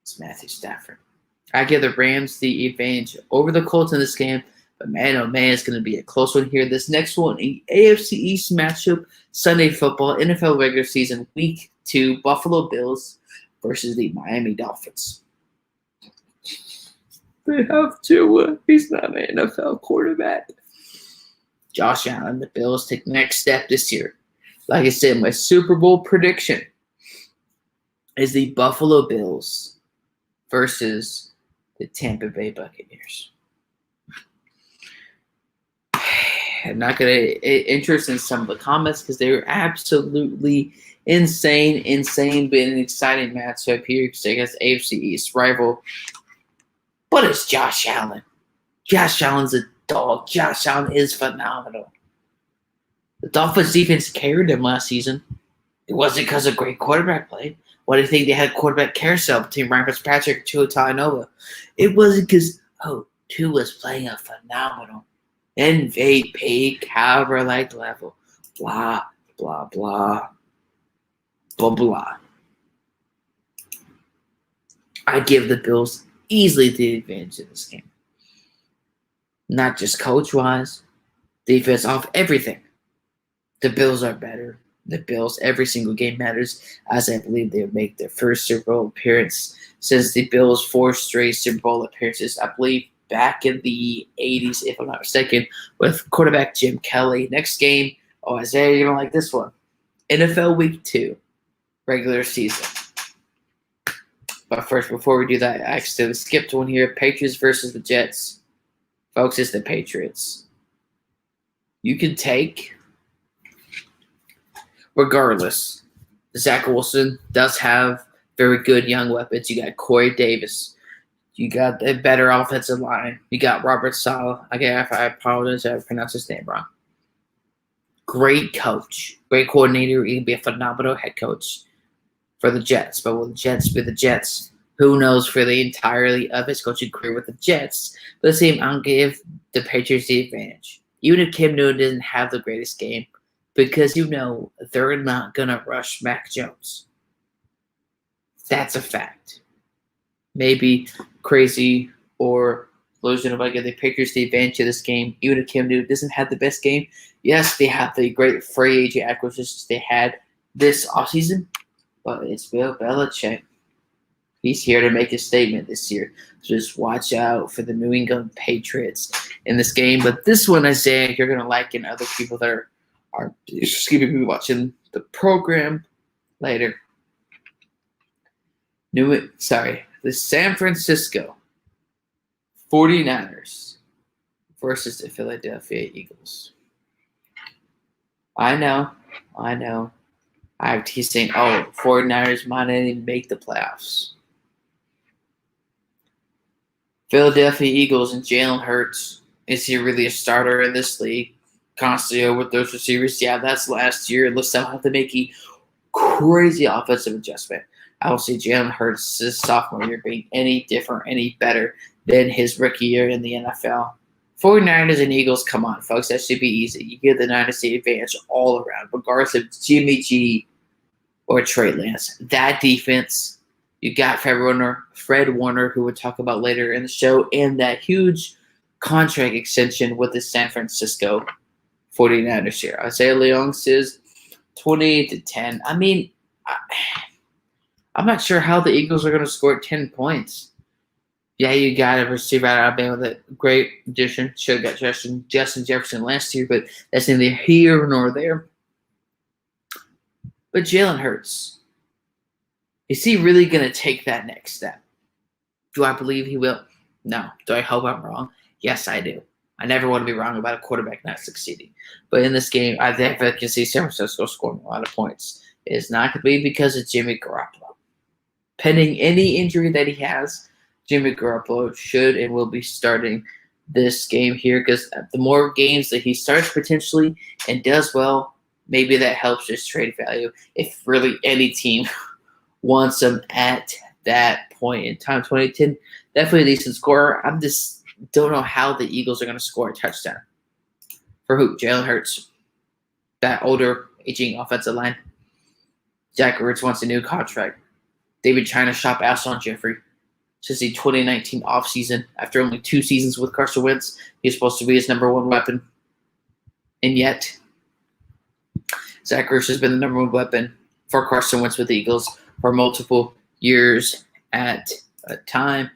it's Matthew Stafford. I give the Rams the advantage over the Colts in this game. But man, oh man, it's going to be a close one here. This next one, an AFC East matchup, Sunday football, NFL regular season, week 2, Buffalo Bills versus the Miami Dolphins. They have Tua. He's not an NFL quarterback. Josh Allen, the Bills take the next step this year. Like I said, my Super Bowl prediction is the Buffalo Bills versus the Tampa Bay Buccaneers. I'm not going to interest in some of the comments because they were absolutely insane, but an exciting matchup here against AFC East rival. But it's Josh Allen. Josh Allen's a dog. Josh Allen is phenomenal. The Dolphins defense carried him last season. It wasn't because of great quarterback play. Why do you think they had a quarterback carousel between Ryan Fitzpatrick and Tua Tagovailoa? It wasn't because, Tua was playing a phenomenal MVP caliber-like level. Blah, blah, blah. Blah, blah. I give the Bills easily the advantage in this game. Not just coach-wise, defense off everything. The Bills are better. The Bills, every single game matters, as I believe they would make their first Super Bowl appearance since the Bills' 4 straight Super Bowl appearances, I believe, back in the 80s, if I'm not mistaken, with quarterback Jim Kelly. Next game, Isaiah, you're going to like this one. NFL Week 2, regular season. But first, before we do that, I accidentally skipped one here. Patriots versus the Jets. Folks, it's the Patriots. You can take, regardless, Zach Wilson does have very good young weapons. You got Corey Davis. You got a better offensive line. You got Robert Saleh. Again, I apologize if I pronounced his name wrong. Great coach. Great coordinator. He can be a phenomenal head coach for the Jets. But will the Jets be the Jets? Who knows for the entirety of his coaching career with the Jets. But the same, I'll give the Patriots the advantage. Even if Cam Newton didn't have the greatest game, because they're not going to rush Mac Jones. That's a fact. Maybe crazy or delusional if I give the Patriots the advantage of this game. Even if Cam Newton doesn't have the best game, yes, they have the great free agent acquisitions they had this offseason, but it's Bill Belichick. He's here to make a statement this year. So just watch out for the New England Patriots in this game. But this one, Isaiah, you're going to like, and other people that are be watching the program later. The San Francisco 49ers versus the Philadelphia Eagles. I know. He's saying, 49ers might not even make the playoffs. Philadelphia Eagles and Jalen Hurts. Is he really a starter in this league? Constantly with those receivers. Yeah, that's last year. It looks like they'll have to make a crazy offensive adjustment. I don't see Jalen Hurts' sophomore year being any different, any better than his rookie year in the NFL. 49ers and Eagles, come on, folks. That should be easy. You give the Niners the advantage all around, regardless of Jimmy G or Trey Lance. That defense, you got Fred Warner, who we'll talk about later in the show, and that huge contract extension with the San Francisco 49ers here. Isaiah Leong says 28-10. I mean, I'm not sure how the Eagles are going to score 10 points. Yeah, you got a receiver out of Alabama with a great addition. Should have got Justin Jefferson last year, but that's neither here nor there. But Jalen Hurts, is he really going to take that next step? Do I believe he will? No. Do I hope I'm wrong? Yes, I do. I never want to be wrong about a quarterback not succeeding. But in this game, I think I can see San Francisco scoring a lot of points. It's not going to be because of Jimmy Garoppolo. Pending any injury that he has, Jimmy Garoppolo should and will be starting this game here, because the more games that he starts potentially and does well, maybe that helps his trade value if really any team wants him at that point in time. 2010, definitely a decent scorer. I'm just don't know how the Eagles are going to score a touchdown. For who? Jalen Hurts. That older, aging offensive line. Jack Ertz wants a new contract. They've been trying to shop Alshon Jeffrey since the 2019 offseason. After only 2 seasons with Carson Wentz, he's supposed to be his number 1 weapon. And yet, Zach Ertz has been the number 1 weapon for Carson Wentz with the Eagles for multiple years at a time.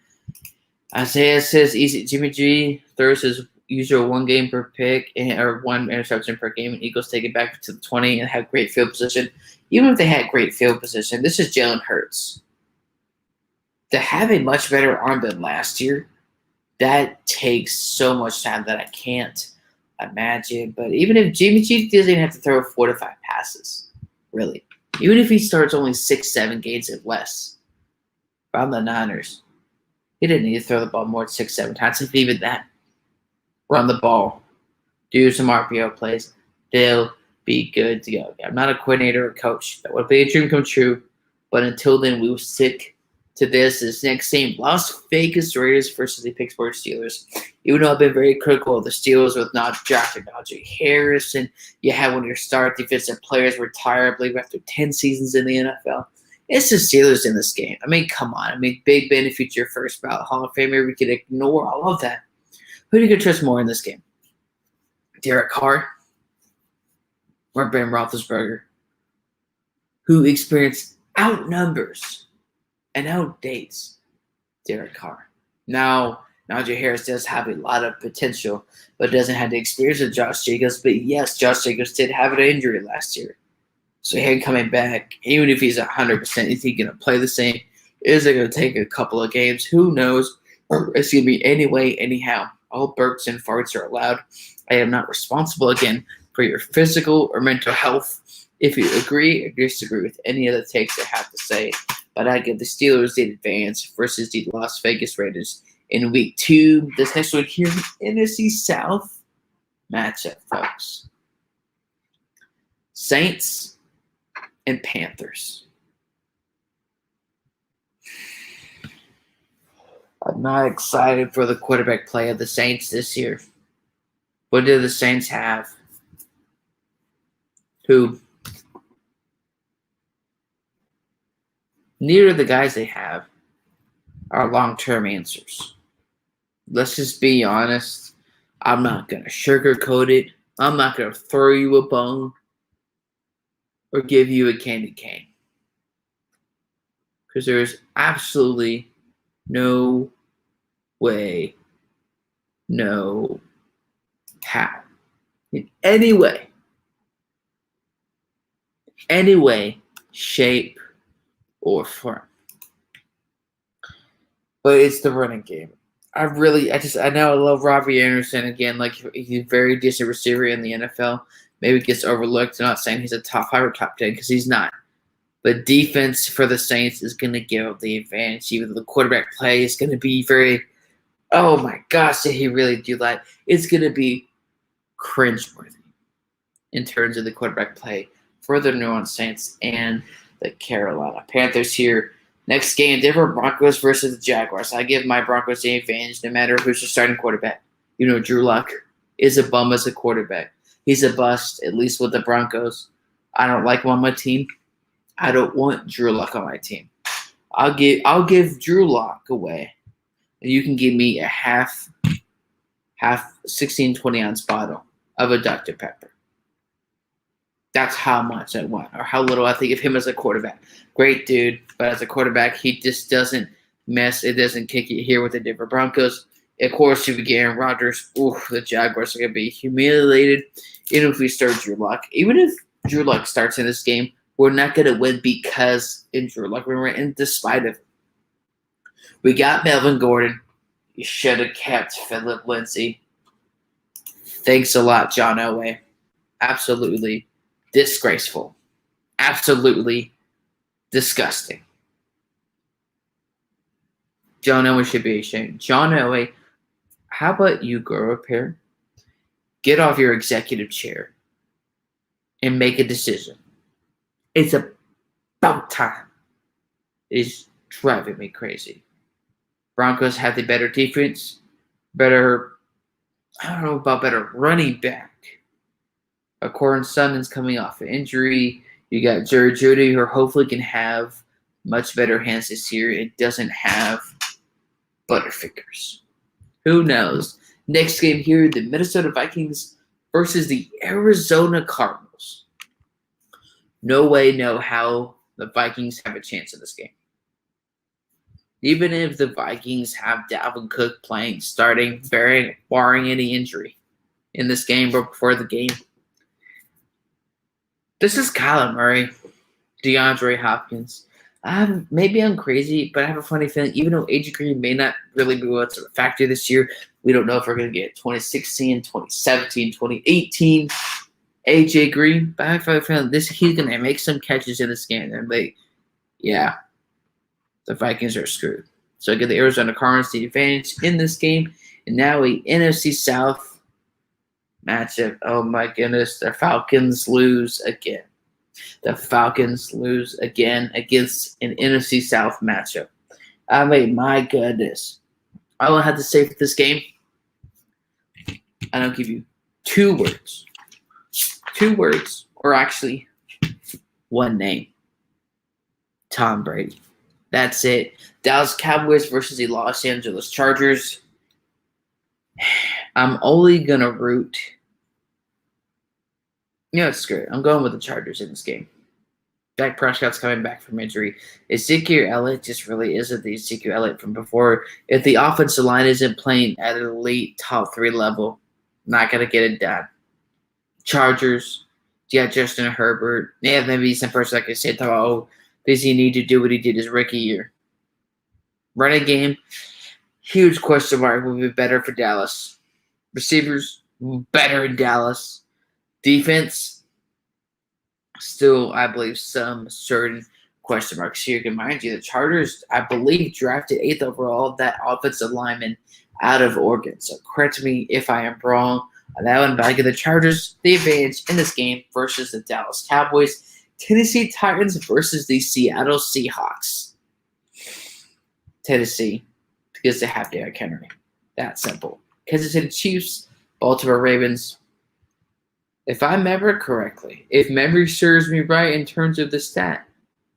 Isaiah says easy. Jimmy G throws his usual one game per pick or one interception per game, and Eagles take it back to the 20 and have great field position. Even if they had great field position, this is Jalen Hurts. To have a much better arm than last year, that takes so much time that I can't imagine. But even if Jimmy G doesn't have to throw 4 to 5 passes, really, even if he starts only 6-7 games and less from the Niners, he didn't need to throw the ball more than 6-7 times. If even that, run the ball, do some RPO plays, they'll be good to go. I'm not a coordinator or coach. That would be a dream come true. But until then, we will stick to this next game. Las Vegas Raiders versus the Pittsburgh Steelers. Even though I've been very critical of the Steelers with not drafting Najee Harris, and you have one of your star defensive players retire, I believe, after 10 seasons in the NFL. It's the Steelers in this game. I mean, come on. I mean, Big Ben, if it's your first ballot Hall of Famer, we could ignore all of that. Who do you trust more in this game? Derek Carr or Ben Roethlisberger, who experienced outnumbers and outdates Derek Carr. Now, Najee Harris does have a lot of potential, but doesn't have the experience of Josh Jacobs. But yes, Josh Jacobs did have an injury last year. So him coming back, even if he's 100%, is he going to play the same? Is it going to take a couple of games? Who knows? Excuse me. Anyway, anyhow, all burps and farts are allowed. I am not responsible, again, for your physical or mental health. If you agree or disagree with any of the takes I have to say, but I give the Steelers the advance versus the Las Vegas Raiders in Week 2. This next one here, NFC South matchup, folks. Saints and Panthers. I'm not excited for the quarterback play of the Saints this year. What do the Saints have? Who? Neither of the guys they have are long-term answers. Let's just be honest. I'm not going to sugarcoat it. I'm not going to throw you a bone or give you a candy cane. Because there's absolutely no way, no how, in any way, shape, or form. But it's the running game. I know I love Robbie Anderson. Again, like, he's a very decent receiver in the NFL. Maybe gets overlooked. I'm not saying he's a top 5 or top 10 because he's not. But defense for the Saints is going to give up the advantage. Even though the quarterback play is going to be very, oh my gosh, did he really do that? It's going to be cringeworthy in terms of the quarterback play for the New Orleans Saints and the Carolina Panthers here. Next game, Denver Broncos versus the Jaguars. I give my Broncos the advantage no matter who's the starting quarterback. You know, Drew Luck is a bum as a quarterback. He's a bust, at least with the Broncos. I don't like him on my team. I don't want Drew Luck on my team. I'll give Drew Luck away, and you can give me a half 16-20 ounce bottle of a Dr. Pepper. That's how much I want, or how little I think of him as a quarterback. Great dude, but as a quarterback, he just doesn't mess. It doesn't kick it here with the Denver Broncos. Of course, if we get Aaron Rodgers, the Jaguars are going to be humiliated. Even if we start Drew Luck. Even if Drew Luck starts in this game, we're not going to win because in Drew Luck. We're in despite of. We got Melvin Gordon. You should have kept Philip Lindsay. Thanks a lot, John Elway. Absolutely disgraceful. Absolutely disgusting. John Elway should be ashamed. John Elway, how about you grow up here, get off your executive chair, and make a decision? It's about time. It's driving me crazy. Broncos have the better defense, better running back. Corbin Sutton's coming off an injury. You got Jerry Jeudy, who hopefully can have much better hands this year. It doesn't have Butterfingers. Who knows? Next game here, the Minnesota Vikings versus the Arizona Cardinals. No way, no how the Vikings have a chance in this game. Even if the Vikings have Dalvin Cook playing, starting, barring any injury in this game or before the game. This is Kyler Murray, DeAndre Hopkins. Maybe I'm crazy, but I have a funny feeling, even though AJ Green may not really be what's a factor this year, we don't know if we're going to get 2016, 2017, 2018 AJ Green. But I have a feeling he's going to make some catches in this game. And the Vikings are screwed. So I get the Arizona Cardinals the advantage in this game. And now a NFC South matchup. Oh my goodness, the Falcons lose again. The Falcons lose again against an NFC South matchup. I mean, my goodness. All I have to say for this game, I don't give you 2 words. 2 words, or actually 1 name. Tom Brady. That's it. Dallas Cowboys versus the Los Angeles Chargers. I'm only going to root. Screw it. I'm going with the Chargers in this game. Dak Prescott's coming back from injury. Ezekiel Elliott just really isn't the Ezekiel Elliott from before. If the offensive line isn't playing at an elite top 3 level, not going to get it done. Chargers, you got Justin Herbert. Yeah, maybe some person that could say, does he need to do what he did his rookie year? Running game, huge question mark. Will be better for Dallas. Receivers, better in Dallas. Defense, still, I believe, some certain question marks here. You can mind you, the Chargers, I believe, drafted 8th overall that offensive lineman out of Oregon. So correct me if I am wrong on that one. But I give the Chargers the advantage in this game versus the Dallas Cowboys. Tennessee Titans versus the Seattle Seahawks. Tennessee, because they have Derrick Henry. That simple. Kansas City Chiefs, Baltimore Ravens. If I remember correctly, if memory serves me right in terms of the stat,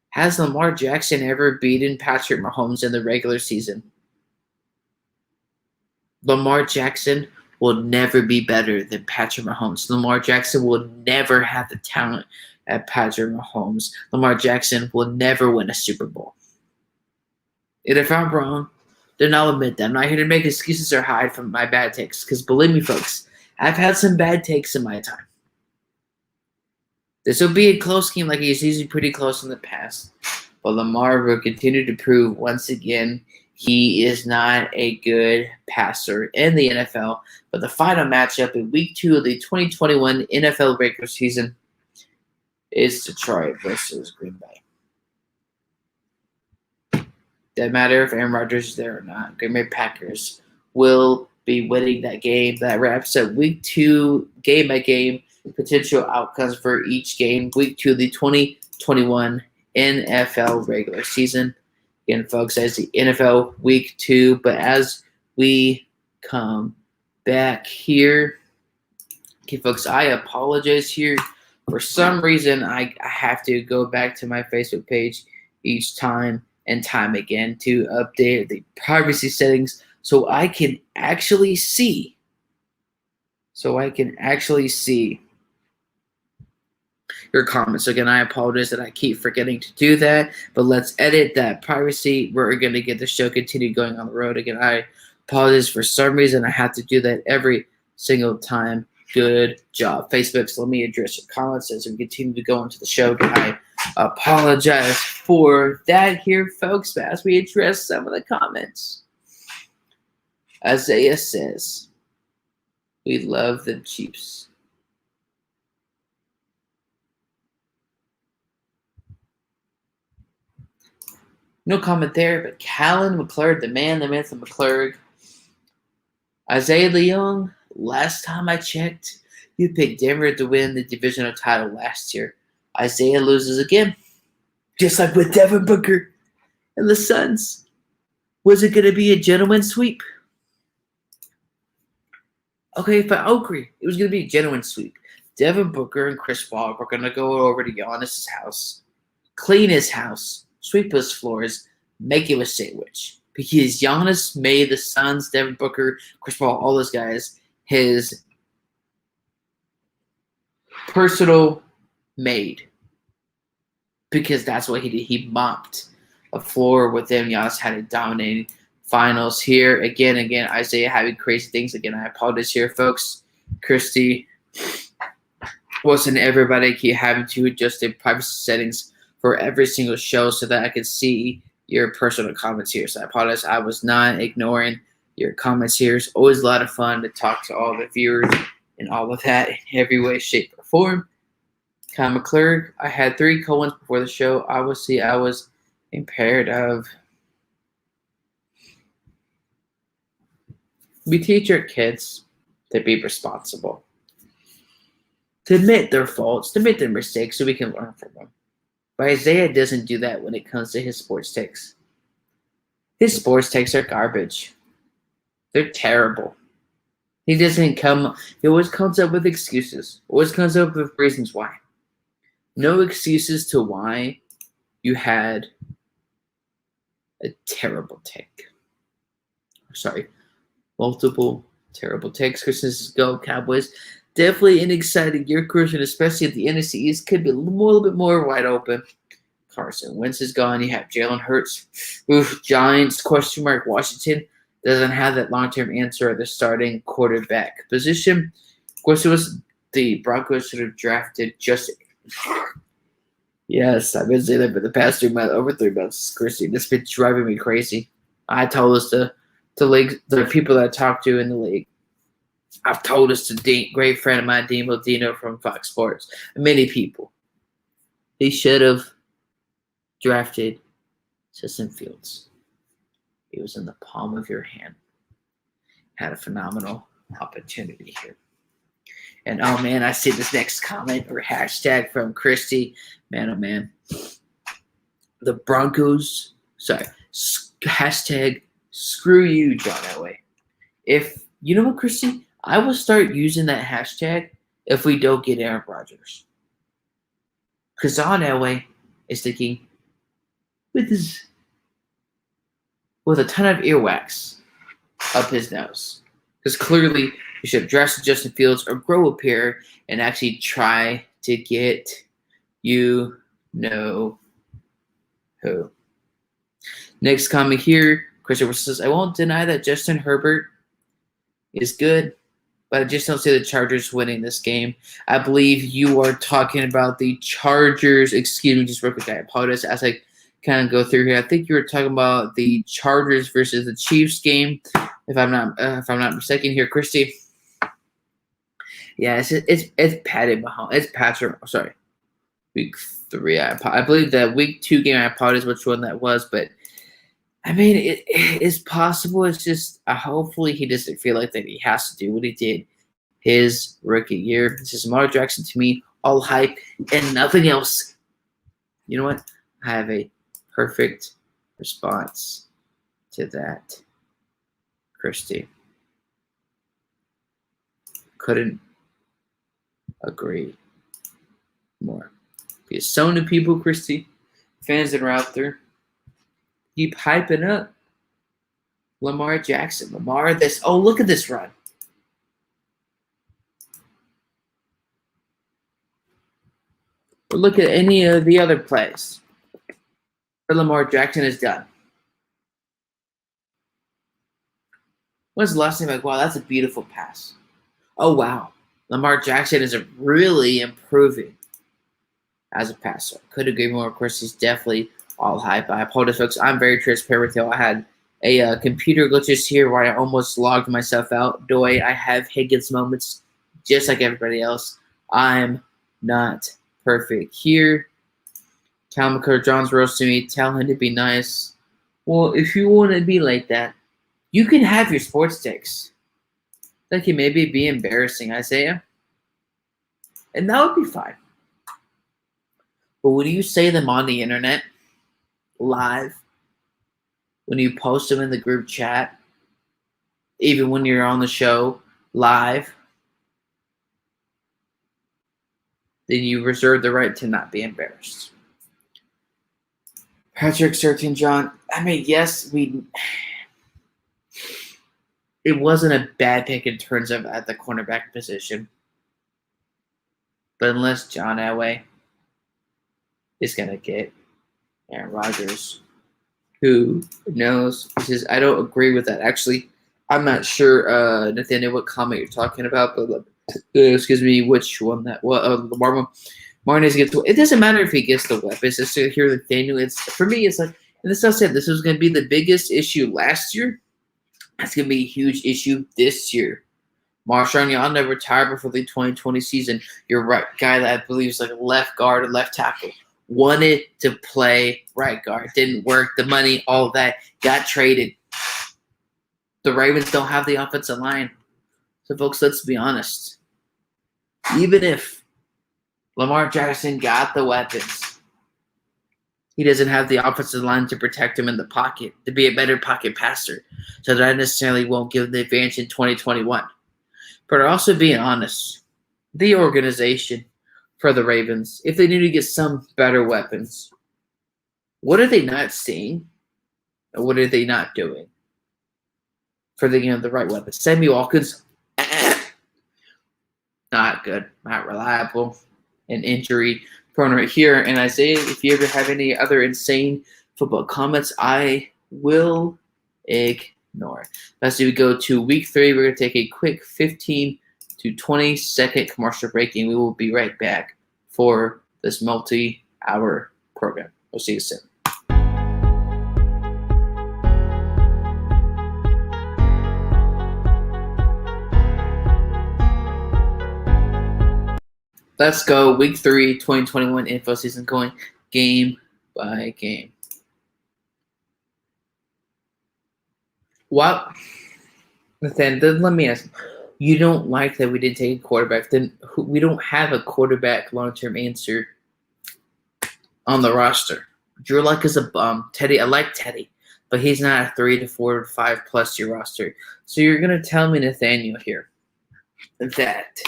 has Lamar Jackson ever beaten Patrick Mahomes in the regular season? Lamar Jackson will never be better than Patrick Mahomes. Lamar Jackson will never have the talent at Patrick Mahomes. Lamar Jackson will never win a Super Bowl. And if I'm wrong, then I'll admit that. I'm not here to make excuses or hide from my bad takes, because believe me, folks, I've had some bad takes in my time. This will be a close game like he's usually pretty close in the past. But Lamar will continue to prove once again he is not a good passer in the NFL. But the final matchup in Week 2 of the 2021 NFL regular season is Detroit versus Green Bay. Doesn't matter if Aaron Rodgers is there or not. Green Bay Packers will be winning that game. That wraps up Week 2 game-by-game potential outcomes for each game. Week 2 of the 2021 NFL regular season. Again, folks, as the NFL Week 2. But as we come back here, okay, folks, I apologize here. For some reason, I have to go back to my Facebook page each time and time again to update the privacy settings so I can actually see. Your comments. Again, I apologize that I keep forgetting to do that, but let's edit that privacy. We're going to get the show continue going on the road. Again, I apologize for some reason. I have to do that every single time. Good job, Facebook. So let me address your comments as we continue to go into the show. I apologize for that here, folks, but as we address some of the comments. Isaiah says, we love the Chiefs. No comment there, but Callan McClurg, the man, the myth of McClurg. Isaiah Leong, last time I checked, you picked Denver to win the divisional title last year. Isaiah loses again. Just like with Devin Booker and the Suns. Was it going to be a gentleman's sweep? Okay, if I agree, it was going to be a gentleman's sweep. Devin Booker and Chris Paul were going to go over to Giannis' house, clean his house, sweep his floors, make him a sandwich. Because Giannis made the Suns, Devin Booker, Chris Paul, all those guys, his personal maid. Because that's what he did. He mopped a floor with them. Giannis had a dominating finals here. Again, Isaiah having crazy things. Again, I apologize here, folks. Christy wasn't everybody keep having to adjust their privacy settings for every single show so that I could see your personal comments here. So I apologize. I was not ignoring your comments here. It's always a lot of fun to talk to all the viewers and all of that in every way, shape, or form. Kyle McClure, I had 3 co-wins before the show. Obviously, I was impaired of. We teach our kids to be responsible, to admit their faults, to admit their mistakes so we can learn from them. But Isaiah doesn't do that when it comes to his sports takes. His sports takes are garbage. They're terrible. He always comes up with excuses. Always comes up with reasons why. No excuses to why you had a terrible take. Sorry, multiple terrible takes. Christmas go Cowboys. Definitely an exciting year, Christian, especially if the NFC East could be a little bit more wide open. Carson Wentz is gone. You have Jalen Hurts. Oof, Giants, question mark. Washington doesn't have that long-term answer at the starting quarterback position. Of course, it was the Broncos should have drafted just. Yes, I've been saying that for the past 3 months, over 3 months, Christy. This has been driving me crazy. I told this to the people that I talk to in the league. I've told this to great friend of mine, Dean Modino from Fox Sports, and many people. He should have drafted Justin Fields. He was in the palm of your hand. Had a phenomenal opportunity here. And, oh, man, I see this next comment or hashtag from Christy. Man, oh, man. The Broncos, hashtag screw you, John Elway. You know what, Christy? I will start using that hashtag if we don't get Aaron Rodgers. Because John Elway is thinking with a ton of earwax up his nose. Because clearly you should have drafted Justin Fields or grow a pair and actually try to get you know who. Next comment here, Christopher says, I won't deny that Justin Herbert is good, but I just don't see the Chargers winning this game. I believe you are talking about the Chargers. Excuse me, just real quick. I apologize as I kind of go through here. I think you were talking about the Chargers versus the Chiefs game, if I'm not mistaken here, Christy. Yeah, it's Patty Mahomes. It's Patrick. Sorry, week 3. I believe that week 2 game. I apologize which one that was, but I mean it is possible. It's just hopefully he doesn't feel like that he has to do what he did his rookie year. This is Lamar Jackson to me, all hype and nothing else. You know what? I have a perfect response to that, Christy. Couldn't agree more. Because so many people, Christy, fans that are out there, keep hyping up Lamar Jackson. Lamar this. Oh, look at this run. Or look at any of the other plays that Lamar Jackson has done. When's the last time like, wow, that's a beautiful pass? Oh, wow. Lamar Jackson is really improving as a passer. Could agree more. Of course, he's definitely all hype. I apologize, folks. I'm very transparent with you. I had a computer glitches here where I almost logged myself out. I have Higgins moments just like everybody else. I'm not perfect here. Cal McClure, John's roasting me. Tell him to be nice. Well, if you want to be like that, you can have your sports takes. That can maybe be embarrassing, Isaiah. And that would be fine. But when you say them on the internet, live, when you post them in the group chat, even when you're on the show, live, then you reserve the right to not be embarrassed. Patrick Surtain, John, I mean, yes, it wasn't a bad pick in terms of at the cornerback position. But unless John Elway is going to get Aaron Rodgers, Who knows? Because I don't agree with that. Actually, I'm not sure, Nathaniel, what comment you're talking about, but excuse me, which one that Lamar Martinez gets. It doesn't matter if he gets the weapons. It's here, Nathaniel. It's for me. It's like, and this I said, this was going to be the biggest issue last year. It's going to be a huge issue this year. Marshawn Yonda retired before the 2020 season. Your right guy that I believe is like a left guard or left tackle wanted to play right guard. Didn't work. The money, all that, got traded. The Ravens don't have the offensive line. So, folks, let's be honest. Even if Lamar Jackson got the weapons, he doesn't have the offensive line to protect him in the pocket, to be a better pocket passer. So that necessarily won't give the advantage in 2021. But also being honest, the organization for the Ravens, if they need to get some better weapons, what are they not seeing? Or what are they not doing for the right weapons? Sammy Watkins, not good, not reliable, an injury prone right here. And Isaiah, if you ever have any other insane football comments, I will ignore. As we go to week 3, we're going to take a quick 15 to 20-second commercial break, and we will be right back for this multi-hour program. We'll see you soon. Let's go. Week 3, 2021 info season, going game by game. What? Then let me ask. You don't like that we didn't take a quarterback? Then we don't have a quarterback long-term answer on the roster. Drew Luck is a bum. Teddy, I like Teddy, but he's not a 3 to 4 to 5 plus year roster. So you're gonna tell me, Nathaniel, here that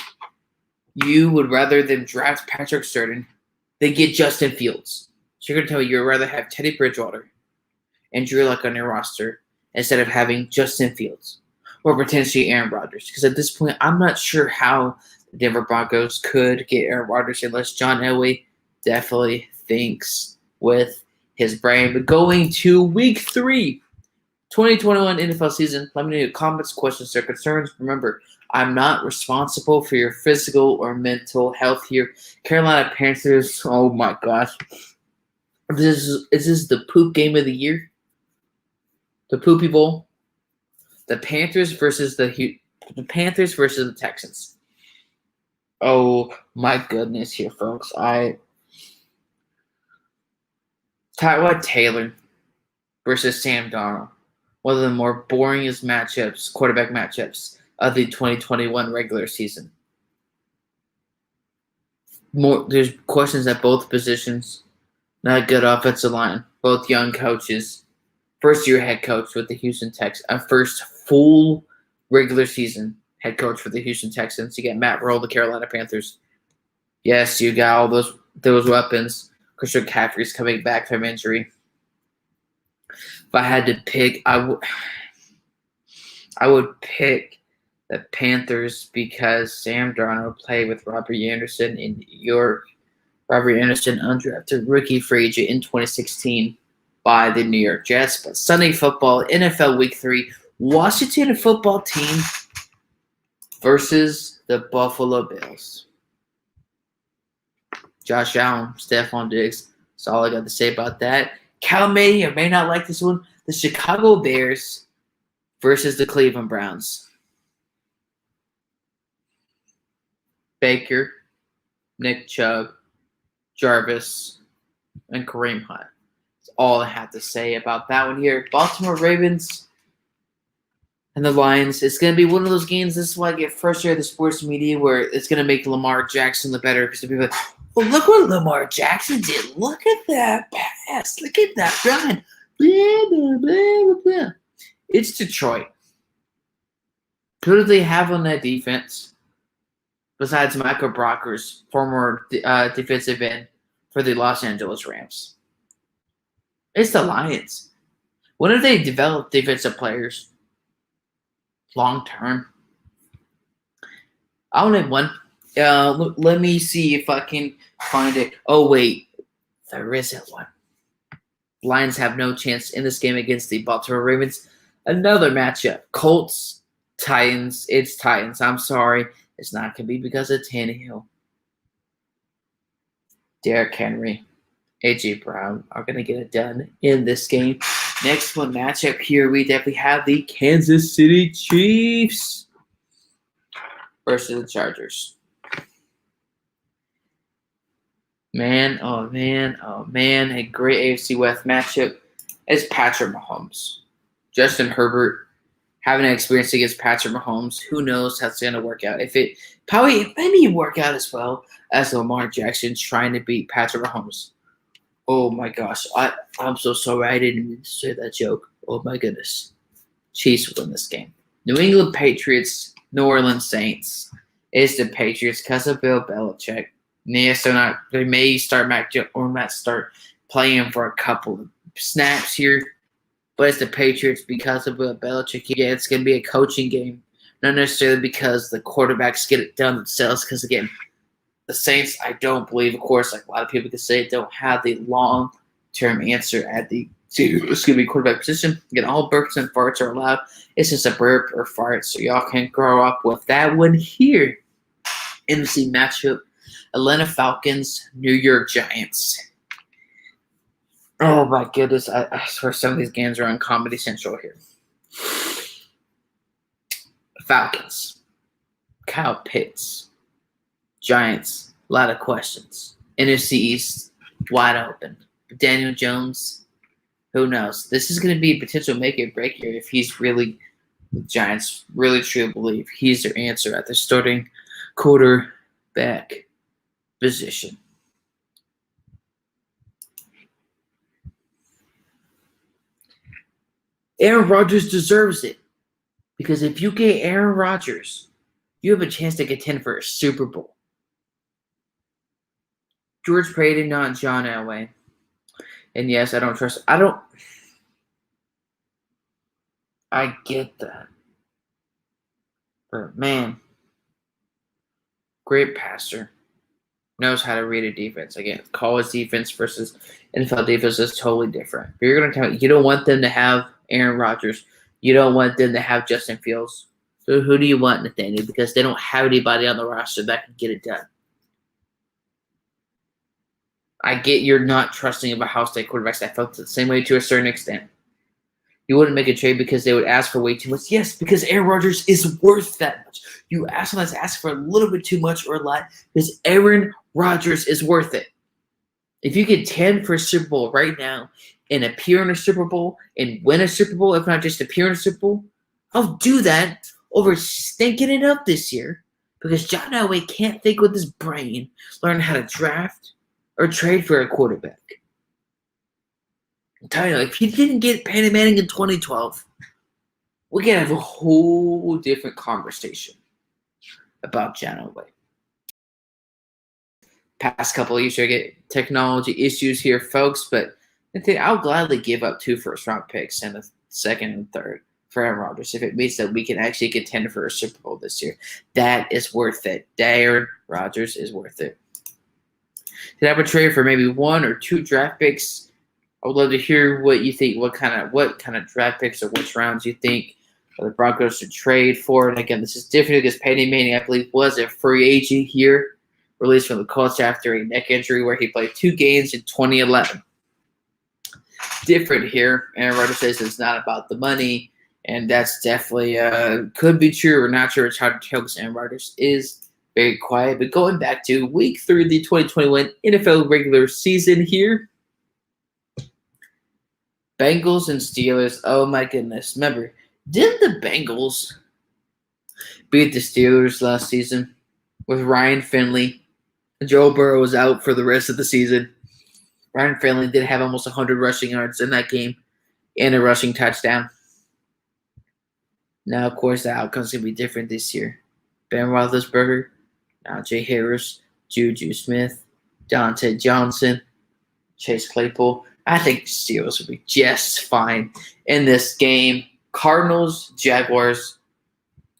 you would rather them draft Patrick Surtain than get Justin Fields. So you're gonna tell me you'd rather have Teddy Bridgewater and Drew Luck on your roster instead of having Justin Fields or potentially Aaron Rodgers. Because at this point, I'm not sure how the Denver Broncos could get Aaron Rodgers unless John Elway definitely thinks with his brain. But going to week 3, 2021 NFL season, let me know your comments, questions, or concerns. Remember, I'm not responsible for your physical or mental health here. Carolina Panthers, oh my gosh. Is this the poop game of the year? The Poopy Bowl? The Panthers versus the Texans. Oh my goodness here, folks. Tyrod Taylor versus Sam Darnold. One of the more boringest matchups, quarterback matchups of the 2021 regular season. There's questions at both positions. Not good offensive line. Both young coaches. First-year head coach with the Houston Texans. First full regular season head coach for the Houston Texans. You got Matt Rule, the Carolina Panthers. Yes, you got all those weapons. Christian McCaffrey's coming back from injury. If I had to pick, I would pick the Panthers because Sam Darnold played with Robert Anderson in New York. Robert Anderson, undrafted rookie free agent in 2016 by the New York Jets. But Sunday football, NFL Week 3, Washington football team versus the Buffalo Bills. Josh Allen, Stephon Diggs. That's all I got to say about that. Cal may or may not like this one. The Chicago Bears versus the Cleveland Browns. Baker, Nick Chubb, Jarvis, and Kareem Hunt. That's all I have to say about that one here. Baltimore Ravens and the Lions. It's going to be one of those games. This is why I get frustrated with the sports media where it's going to make Lamar Jackson look better because people are like, well, look what Lamar Jackson did. Look at that pass. Look at that run. Blah, blah, blah, blah. It's Detroit. Who do they have on that defense besides Michael Brockers, former defensive end for the Los Angeles Rams? It's the Lions. When have they developed defensive players long term? I only have one. Let me see if I can find it. Oh, wait. There isn't one. Lions have no chance in this game against the Baltimore Ravens. Another matchup. Colts, Titans. It's Titans. I'm sorry. It's not going to be because of Tannehill. Derrick Henry, A.J. Brown are going to get it done in this game. Next one matchup here, we definitely have the Kansas City Chiefs versus the Chargers. Man, oh man, oh man, a great AFC West matchup is Patrick Mahomes. Justin Herbert having an experience against Patrick Mahomes. Who knows how it's going to work out. If it probably maybe work out as well as Lamar Jackson trying to beat Patrick Mahomes. Oh my gosh, I'm so sorry I didn't mean to say that joke. Oh my goodness. Chiefs win this game. New England Patriots, New Orleans Saints. It's the Patriots because of Bill Belichick. Yes, they may start Mac Jones or not start playing for a couple of snaps here. But it's the Patriots because of Bill Belichick. Yeah, it's going to be a coaching game. Not necessarily because the quarterbacks get it done themselves. Because, again, the Saints, I don't believe, of course, like a lot of people could say, don't have the long-term answer at the quarterback position. Again, all burps and farts are allowed. It's just a burp or fart, so y'all can grow up with that one here. NFC matchup, Atlanta Falcons, New York Giants. Oh, my goodness. I swear some of these games are on Comedy Central here. Falcons, Kyle Pitts, Giants, a lot of questions. NFC East, wide open. Daniel Jones, who knows? This is going to be a potential make or break here if he's really, the Giants really truly believe he's their answer at the starting quarterback position. Aaron Rodgers deserves it. Because if you get Aaron Rodgers, you have a chance to contend for a Super Bowl. George Paton, not John Elway. And yes, I get that. But man, great passer. Knows how to read a defense. Again, college defense versus NFL defense is totally different. But you're going to tell me you don't want them to have Aaron Rodgers. You don't want them to have Justin Fields. So who do you want, Nathaniel? Because they don't have anybody on the roster that can get it done. I get you're not trusting of Ohio State quarterbacks. I felt the same way to a certain extent. You wouldn't make a trade because they would ask for way too much. Yes, because Aaron Rodgers is worth that much. You sometimes ask for a little bit too much or a lot because Aaron Rodgers is worth it. If you get 10 for a Super Bowl right now and appear in a Super Bowl and win a Super Bowl, if not just appear in a Super Bowl, I'll do that over stinking it up this year because John Elway can't think with his brain, learn how to draft or trade for a quarterback. I'm telling you, if he didn't get Peyton Manning in 2012, we could have a whole different conversation about John Elway. Past couple of years, I get technology issues here, folks, but I'll gladly give up 2 first-round picks and a second and third for Aaron Rodgers if it means that we can actually contend for a Super Bowl this year. That is worth it. Aaron Rodgers is worth it. Did I have a trade for maybe 1 or 2 draft picks? I would love to hear what you think. What kind of draft picks or which rounds you think the Broncos should trade for? And again, this is different because Peyton Manning, I believe, was a free agent here, released from the Colts after a neck injury where he played 2 games in 2011. Different here. Aaron Rodgers says it's not about the money, and that's definitely could be true or not true. It's hard to tell because Aaron Rodgers is very quiet. But going back to week 3 of the 2021 NFL regular season here, Bengals and Steelers. Oh my goodness. Remember, didn't the Bengals beat the Steelers last season with Ryan Finley? Joe Burrow was out for the rest of the season. Ryan Finley did have almost 100 rushing yards in that game and a rushing touchdown. Now, of course, the outcome's going to be different this year. Ben Roethlisberger, Najee Harris, Juju Smith, Dante Johnson, Chase Claypool. I think the Steelers will be just fine in this game. Cardinals, Jaguars.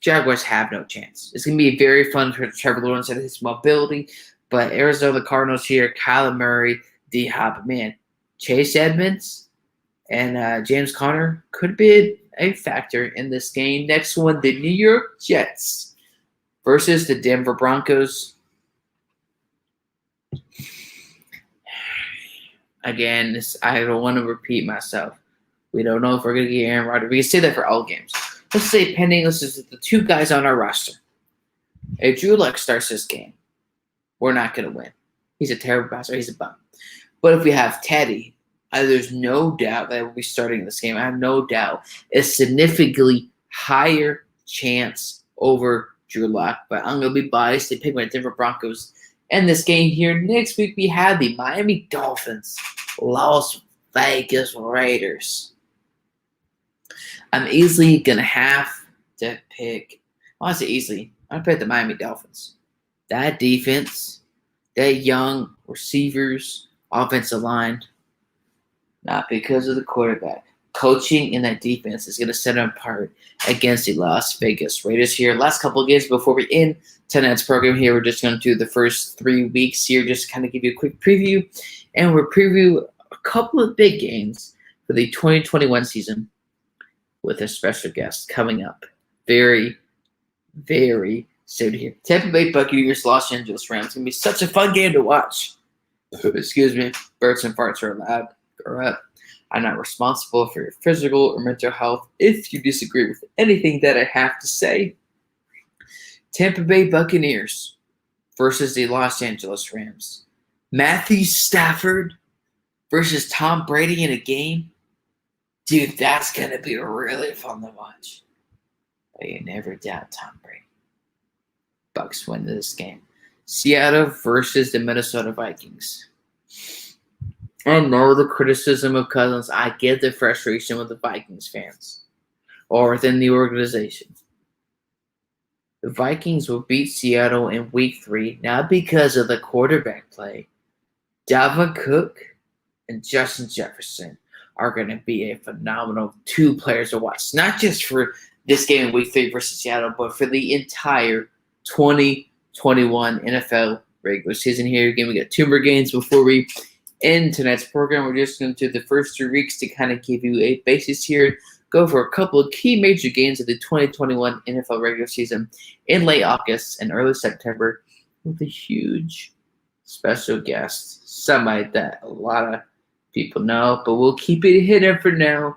Jaguars have no chance. It's going to be very fun for Trevor Lawrence and his mobility. But Arizona Cardinals here, Kyler Murray, D-Hop. Man, Chase Edmonds, And James Conner could be a factor in this game. Next one, the New York Jets versus the Denver Broncos. Again, I don't want to repeat myself. We don't know if we're going to get Aaron Rodgers. We can say that for all games. Let's say pending, this is the two guys on our roster. If Drew Luck starts this game, we're not going to win. He's a terrible passer. He's a bum. But if we have Teddy, there's no doubt that we'll be starting this game. I have no doubt. A significantly higher chance over Drew Luck. But I'm going to be biased. They pick my Denver Broncos. And this game here, next week we have the Miami Dolphins, Las Vegas Raiders. I'm easily going to have to pick, I say easily, I'm going to pick the Miami Dolphins. That defense, that young receivers, offensive line, not because of the quarterback. Coaching in that defense is going to set them apart against the Las Vegas Raiders here. Last couple of games before we end tonight's program here, we're just going to do the first 3 weeks here, just to kind of give you a quick preview. And we'll preview a couple of big games for the 2021 season with a special guest coming up very, very soon here. Tampa Bay Buccaneers, Los Angeles Rams. It's going to be such a fun game to watch. Excuse me. Burps and farts are allowed. Grow up. I'm not responsible for your physical or mental health. If you disagree with anything that I have to say, Tampa Bay Buccaneers versus the Los Angeles Rams. Matthew Stafford versus Tom Brady in a game. Dude, that's going to be really fun to watch. But you never doubt Tom Brady. Bucs win this game. Seattle versus the Minnesota Vikings. I know the criticism of Cousins. I get the frustration with the Vikings fans or within the organization. The Vikings will beat Seattle in Week 3, not because of the quarterback play. Dalvin Cook and Justin Jefferson are going to be a phenomenal two players to watch, not just for this game in Week 3 versus Seattle, but for the entire 2021 NFL regular season here. Again, we got 2 more games before we end tonight's program. We're just going to do the first 3 weeks to kind of give you a basis here, go for a couple of key major games of the 2021 NFL regular season in late August and early September with a huge special guest, somebody that a lot of people know, but we'll keep it hidden for now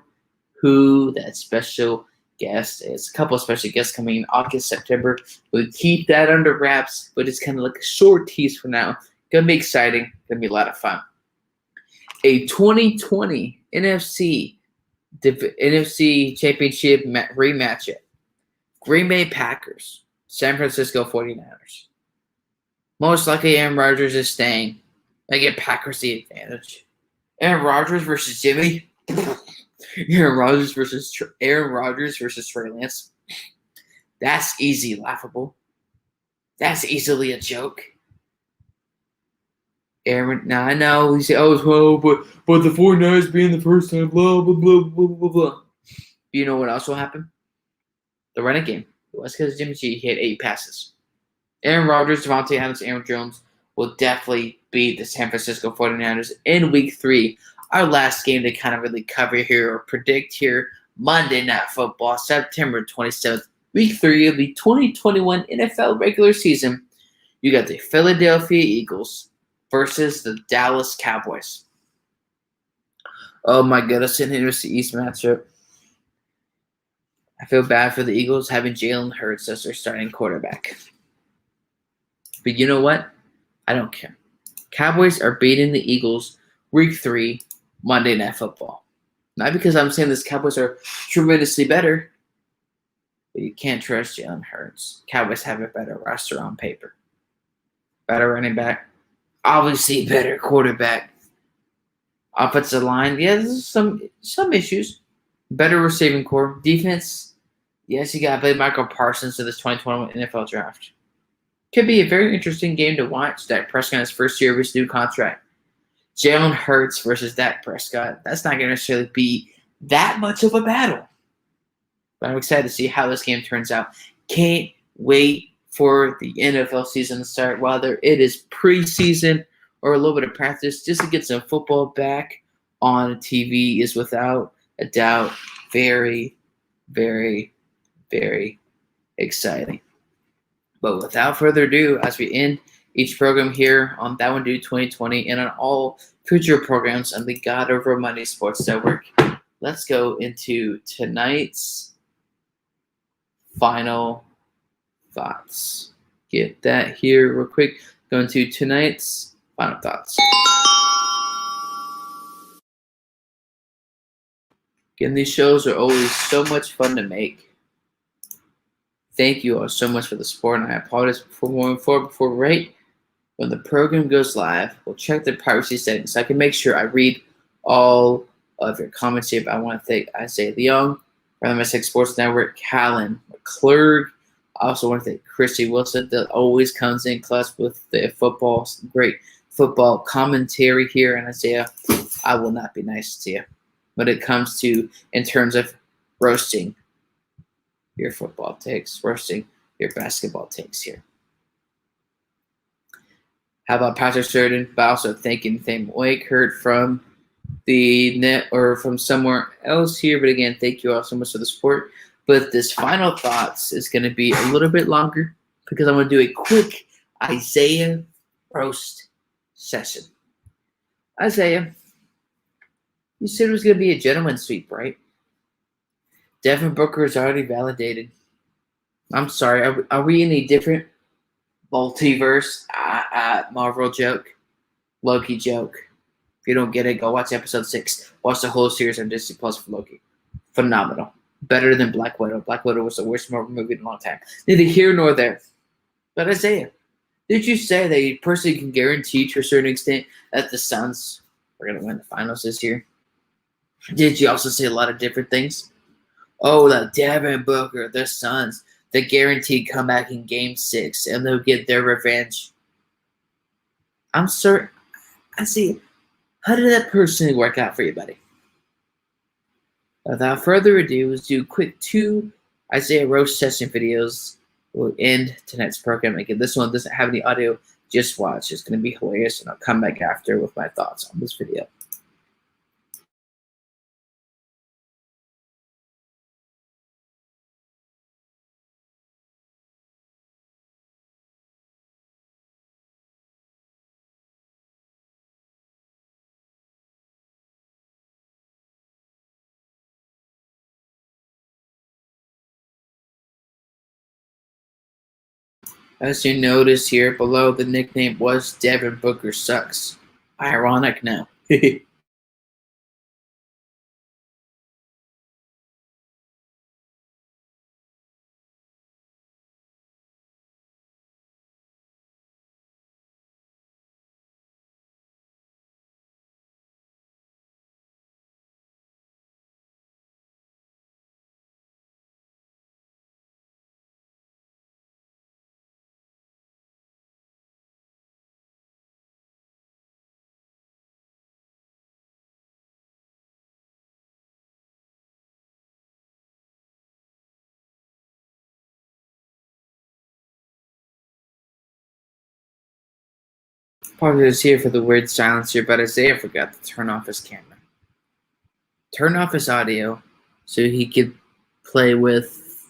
who that special guest is. A couple of special guests coming in August, September. We'll keep that under wraps, but it's kind of like a short tease for now. Gonna be exciting. Gonna be a lot of fun. A 2020 NFC Championship rematch. Green Bay Packers, San Francisco 49ers. Most likely Aaron Rodgers is staying. I get Packers the advantage. Aaron Rodgers versus Jimmy. Aaron Rodgers versus Trey Lance. That's easy, laughable. That's easily a joke. Aaron, now I know we say, oh, but the 49ers being the first time, blah, blah, blah, blah, blah, blah. You know what else will happen? The running game. It was because Jimmy G hit 8 passes. Aaron Rodgers, Devontae Adams, Aaron Jones will definitely beat the San Francisco 49ers in Week 3. Our last game to kind of really cover here or predict here, Monday Night Football, September 27th, Week 3 of the 2021 NFL regular season. You got the Philadelphia Eagles versus the Dallas Cowboys. Oh my goodness, an NFC East matchup. I feel bad for the Eagles having Jalen Hurts as their starting quarterback. But you know what? I don't care. Cowboys are beating the Eagles Week 3 Monday Night Football. Not because I'm saying this Cowboys are tremendously better, but you can't trust Jalen Hurts. Cowboys have a better roster on paper. Better running back. Obviously better quarterback. Offensive line, yeah, there's some issues. Better receiving core. Defense, yes, you got to play Michael Parsons to this 2021 NFL draft. Could be a very interesting game to watch. Dak Prescott in his first year of his new contract. Jalen Hurts versus Dak Prescott. That's not going to necessarily be that much of a battle. But I'm excited to see how this game turns out. Can't wait for the NFL season to start, whether it is preseason or a little bit of practice, just to get some football back on TV is without a doubt very, very, very exciting. But without further ado, as we end each program here on That One Dude 2020 and on all future programs on the God Over Money Sports Network, let's go into tonight's final thoughts. Get that here real quick. Go into tonight's final thoughts. Again, these shows are always so much fun to make. Thank you all so much for the support, and I apologize for moving forward. Before right when the program goes live, we'll check the privacy settings so I can make sure I read all of your comments here. But I want to thank Isaiah Leung from the MSX Sports Network, Callan McClurg. I also want to thank Christy Wilson that always comes in clutch with the football, great football commentary here. And Isaiah, I will not be nice to you when it comes to in terms of roasting your football takes, roasting your basketball takes here. How about Patrick Sheridan? But also thanking Wake, heard from the net or from somewhere else here. But again, thank you all so much for the support. But this final thoughts is going to be a little bit longer because I'm going to do a quick Isaiah roast session. Isaiah, you said it was going to be a gentleman's sweep, right? Devin Booker is already validated. I'm sorry. Are we in a different multiverse? Marvel joke. Loki joke. If you don't get it, go watch episode 6. Watch the whole series on Disney Plus for Loki. Phenomenal. Better than Black Widow. Black Widow was the worst Marvel movie in a long time. Neither here nor there. But Isaiah, did you say that you personally can guarantee to a certain extent that the Suns are going to win the finals this year? Did you also say a lot of different things? Oh, the Devin Booker, the Suns, the guaranteed comeback in Game 6, and they'll get their revenge. I'm sorry. I see. How did that personally work out for you, buddy? Without further ado, let's do quick 2 Isaiah roast session videos. We'll end tonight's program. Again, this one doesn't have any audio. Just watch. It's going to be hilarious, and I'll come back after with my thoughts on this video. As you notice here below, the nickname was Devin Booker Sucks. Ironic now. Parker is here for the weird silence here, but Isaiah forgot to turn off his camera. Turn off his audio so he could play with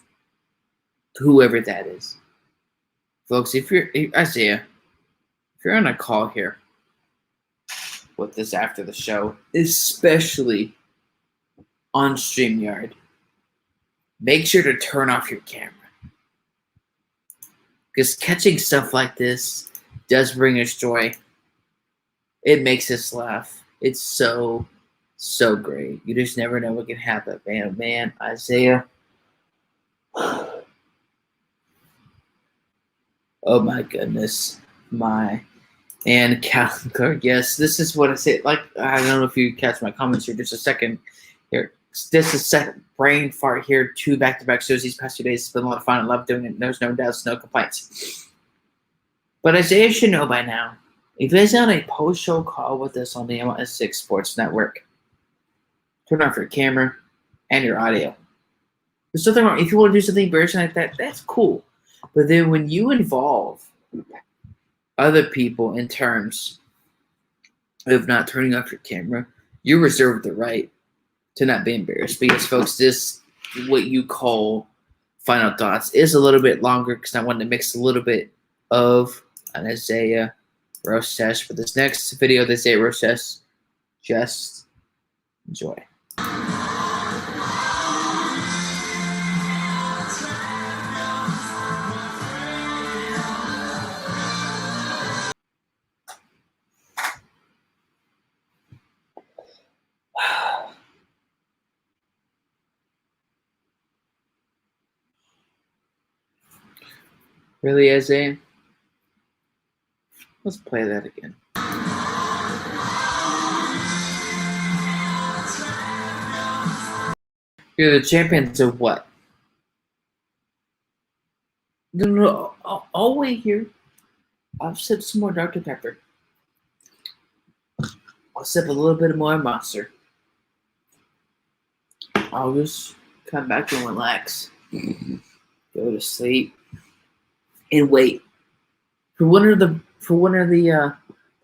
whoever that is. Folks, Isaiah, if you're on a call here with this after the show, especially on StreamYard, make sure to turn off your camera. Because catching stuff like this does bring us joy. It makes us laugh. It's so great. You just never know what can happen, man. Isaiah. Oh my goodness. And Callan Clark. Yes, this is what I say. Like, I don't know if you catch my comments here. Just a second here. This is second brain fart here. 2 back-to-back shows these past 2 days. It's been a lot of fun. I love doing it. There's no doubts, no complaints. But Isaiah should know by now, if he's on a post-show call with us on the MSX Sports Network, turn off your camera and your audio. There's nothing wrong. If you want to do something embarrassing like that, that's cool. But then when you involve other people in terms of not turning off your camera you reserve the right to not be embarrassed because, folks, this, what you call final thoughts, is a little bit longer because I wanted to mix a little bit of an Isaiah roast test for this next video. The Isaiah roast test, just enjoy. Really, Isaiah? Let's play that again. You're the champions of what? No, I'll wait here. I'll sip some more Dr. Pepper. I'll sip a little bit more Monster. I'll just come back and relax. Go to sleep. And wait for one of the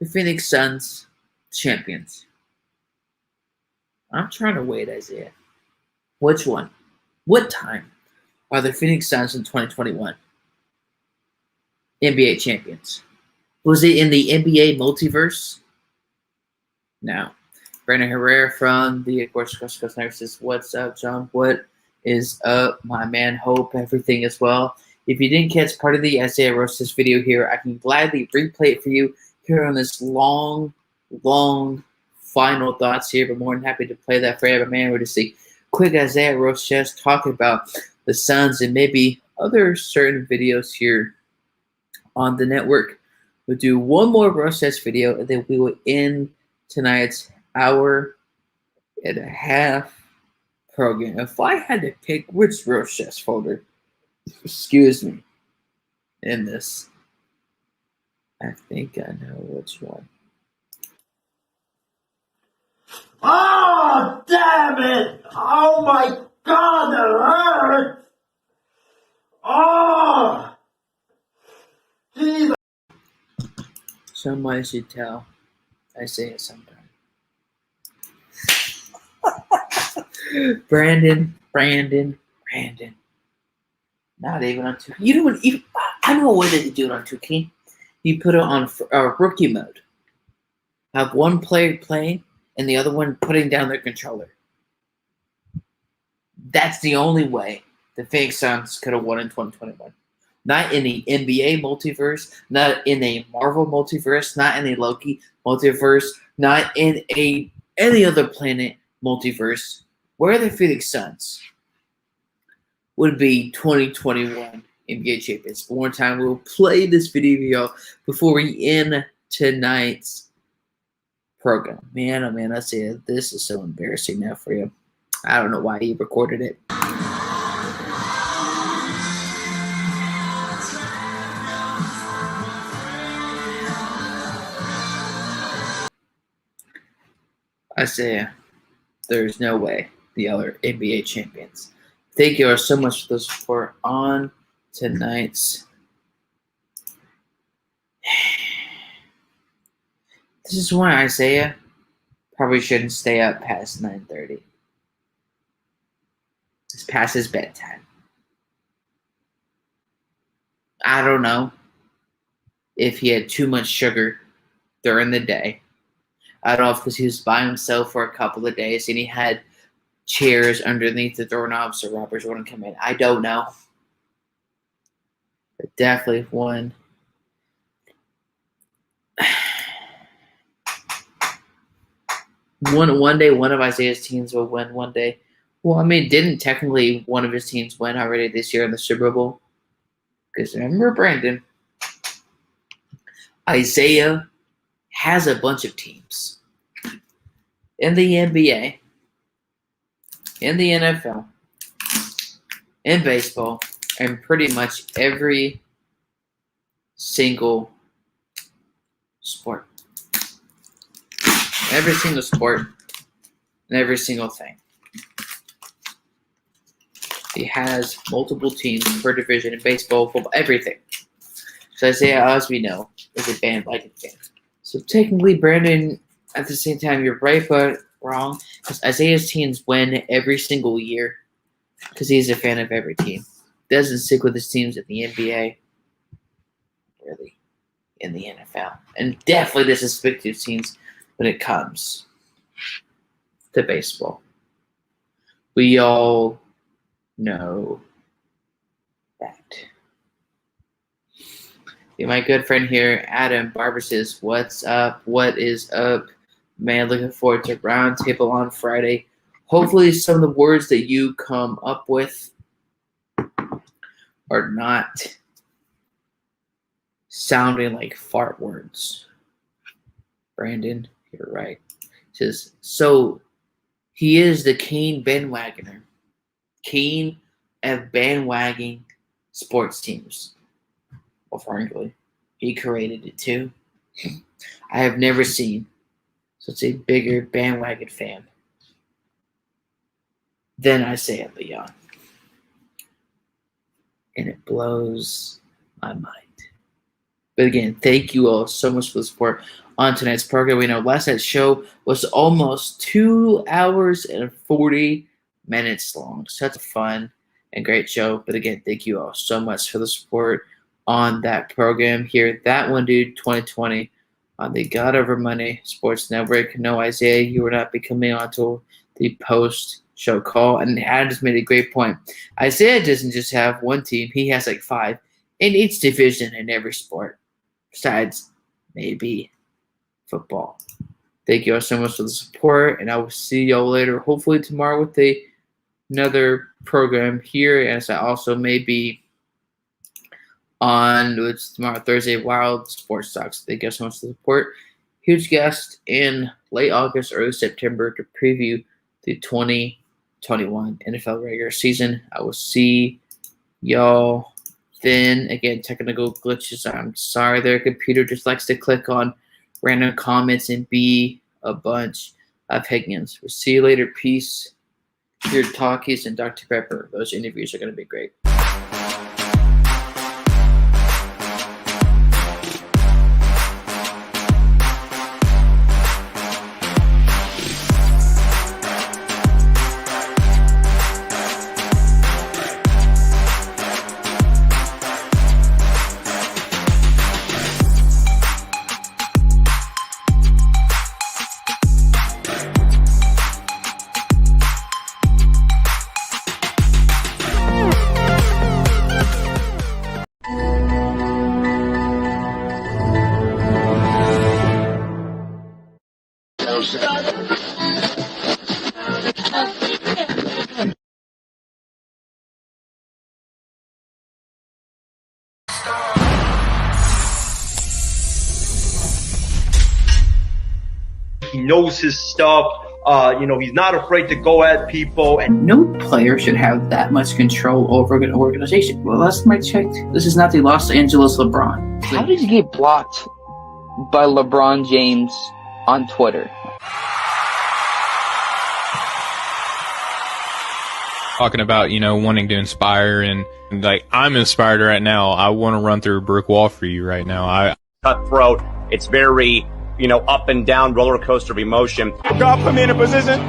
Phoenix Suns champions. I'm trying to wait, Isaiah. Which one? What time are the Phoenix Suns in 2021 NBA champions? Was it in the NBA multiverse? No. Brandon Herrera from the Coast says, "What's up, John? What is up, my man? Hope everything is well." If you didn't catch part of the Isaiah Roasters video here, I can gladly replay it for you here on this long final thoughts here, but more than happy to play that for you. But man, we're just a quick Isaiah Roasters talking about the Suns and maybe other certain videos here on the network. We'll do one more Roasters video, and then we will end tonight's hour-and-a-half program. If I had to pick which Roasters folder, excuse me, in this, I think I know which one. Oh, damn it! Oh my God, it hurts! Oh! Jesus! Somebody should tell Isaiah sometime. Brandon. Not even on 2K. You don't even. I know a way that you do it on 2K. You put it on rookie mode. Have one player playing and the other one putting down their controller. That's the only way the Phoenix Suns could have won in 2021. Not in the NBA multiverse, not in a Marvel multiverse, not in a Loki multiverse, not in any other planet multiverse. Where the Phoenix Suns would be 2021 NBA champions. One more time, we'll play this video before we end tonight's program. Man, oh man, I say this is so embarrassing now for you. I don't know why he recorded it. Isaiah, there's no way the other NBA champions. Thank you all so much for the support on tonight's. This is why Isaiah probably shouldn't stay up past 9:30. It's past his bedtime. I don't know if he had too much sugar during the day. I don't know if because he was by himself for a couple of days and he had chairs underneath the doorknobs so robbers wouldn't come in. I don't know. But definitely one day one of Isaiah's teams will win one day. Well, I mean, didn't technically one of his teams win already this year in the Super Bowl? Because remember, Brandon, Isaiah has a bunch of teams in the NBA, in the NFL, in baseball, and pretty much every single sport. Every single sport and every single thing. He has multiple teams per division in baseball, football, everything. So Isaiah, as we know, is a bandwagon fan. So technically, Brandon, at the same time, you're right, but wrong because Isaiah's teams win every single year because he's a fan of every team. Doesn't stick with his teams in the NBA, really, in the NFL, and definitely doesn't stick to his teams when it comes to baseball. We all know that. My good friend here, Adam Barber, says, "What's up? What is up, man? Looking forward to Roundtable on Friday. Hopefully, some of the words that you come up with are not sounding like fart words." Brandon, you're right. Says, so he is the Kane bandwagoner. Kane of bandwagoning sports teams. Well, frankly, he created it too. I have never seen such a bigger bandwagon fan than Isaiah Leon. And it blows my mind. But again, thank you all so much for the support on tonight's program. We know last night's show was almost 2 hours and 40 minutes long. Such a fun and great show. But again, thank you all so much for the support on that program here. That one, dude, 2020 on the God Over Money Sports Network. No, Isaiah, you will not be coming onto the post-show call. And Adam just made a great point. Isaiah doesn't just have one team. He has like 5 in each division in every sport, besides maybe football. Thank you all so much for the support, and I will see y'all later, hopefully tomorrow with another program here, as I also may be on tomorrow, Thursday, Wild Sports Talks. Thank you so much for the support. Huge guest in late August, early September to preview the 2021 NFL regular season. I will see y'all then. Again, technical glitches. I'm sorry, their computer just likes to click on random comments and be a bunch of higgins. We'll see you later. Peace. Here, Takis and Dr. Pepper. Those interviews are going to be great. He knows his stuff. He's not afraid to go at people. And no player should have that much control over an organization. Well, last time I checked, this is not the Los Angeles LeBron. How did you get blocked by LeBron James on Twitter? Talking about, wanting to inspire and like I'm inspired right now. I want to run through a brick wall for you right now. Cutthroat. It's very, up and down roller coaster of emotion. God put me in a position.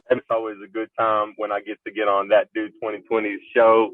It's always a good time when I get to get on that dude 2020's show.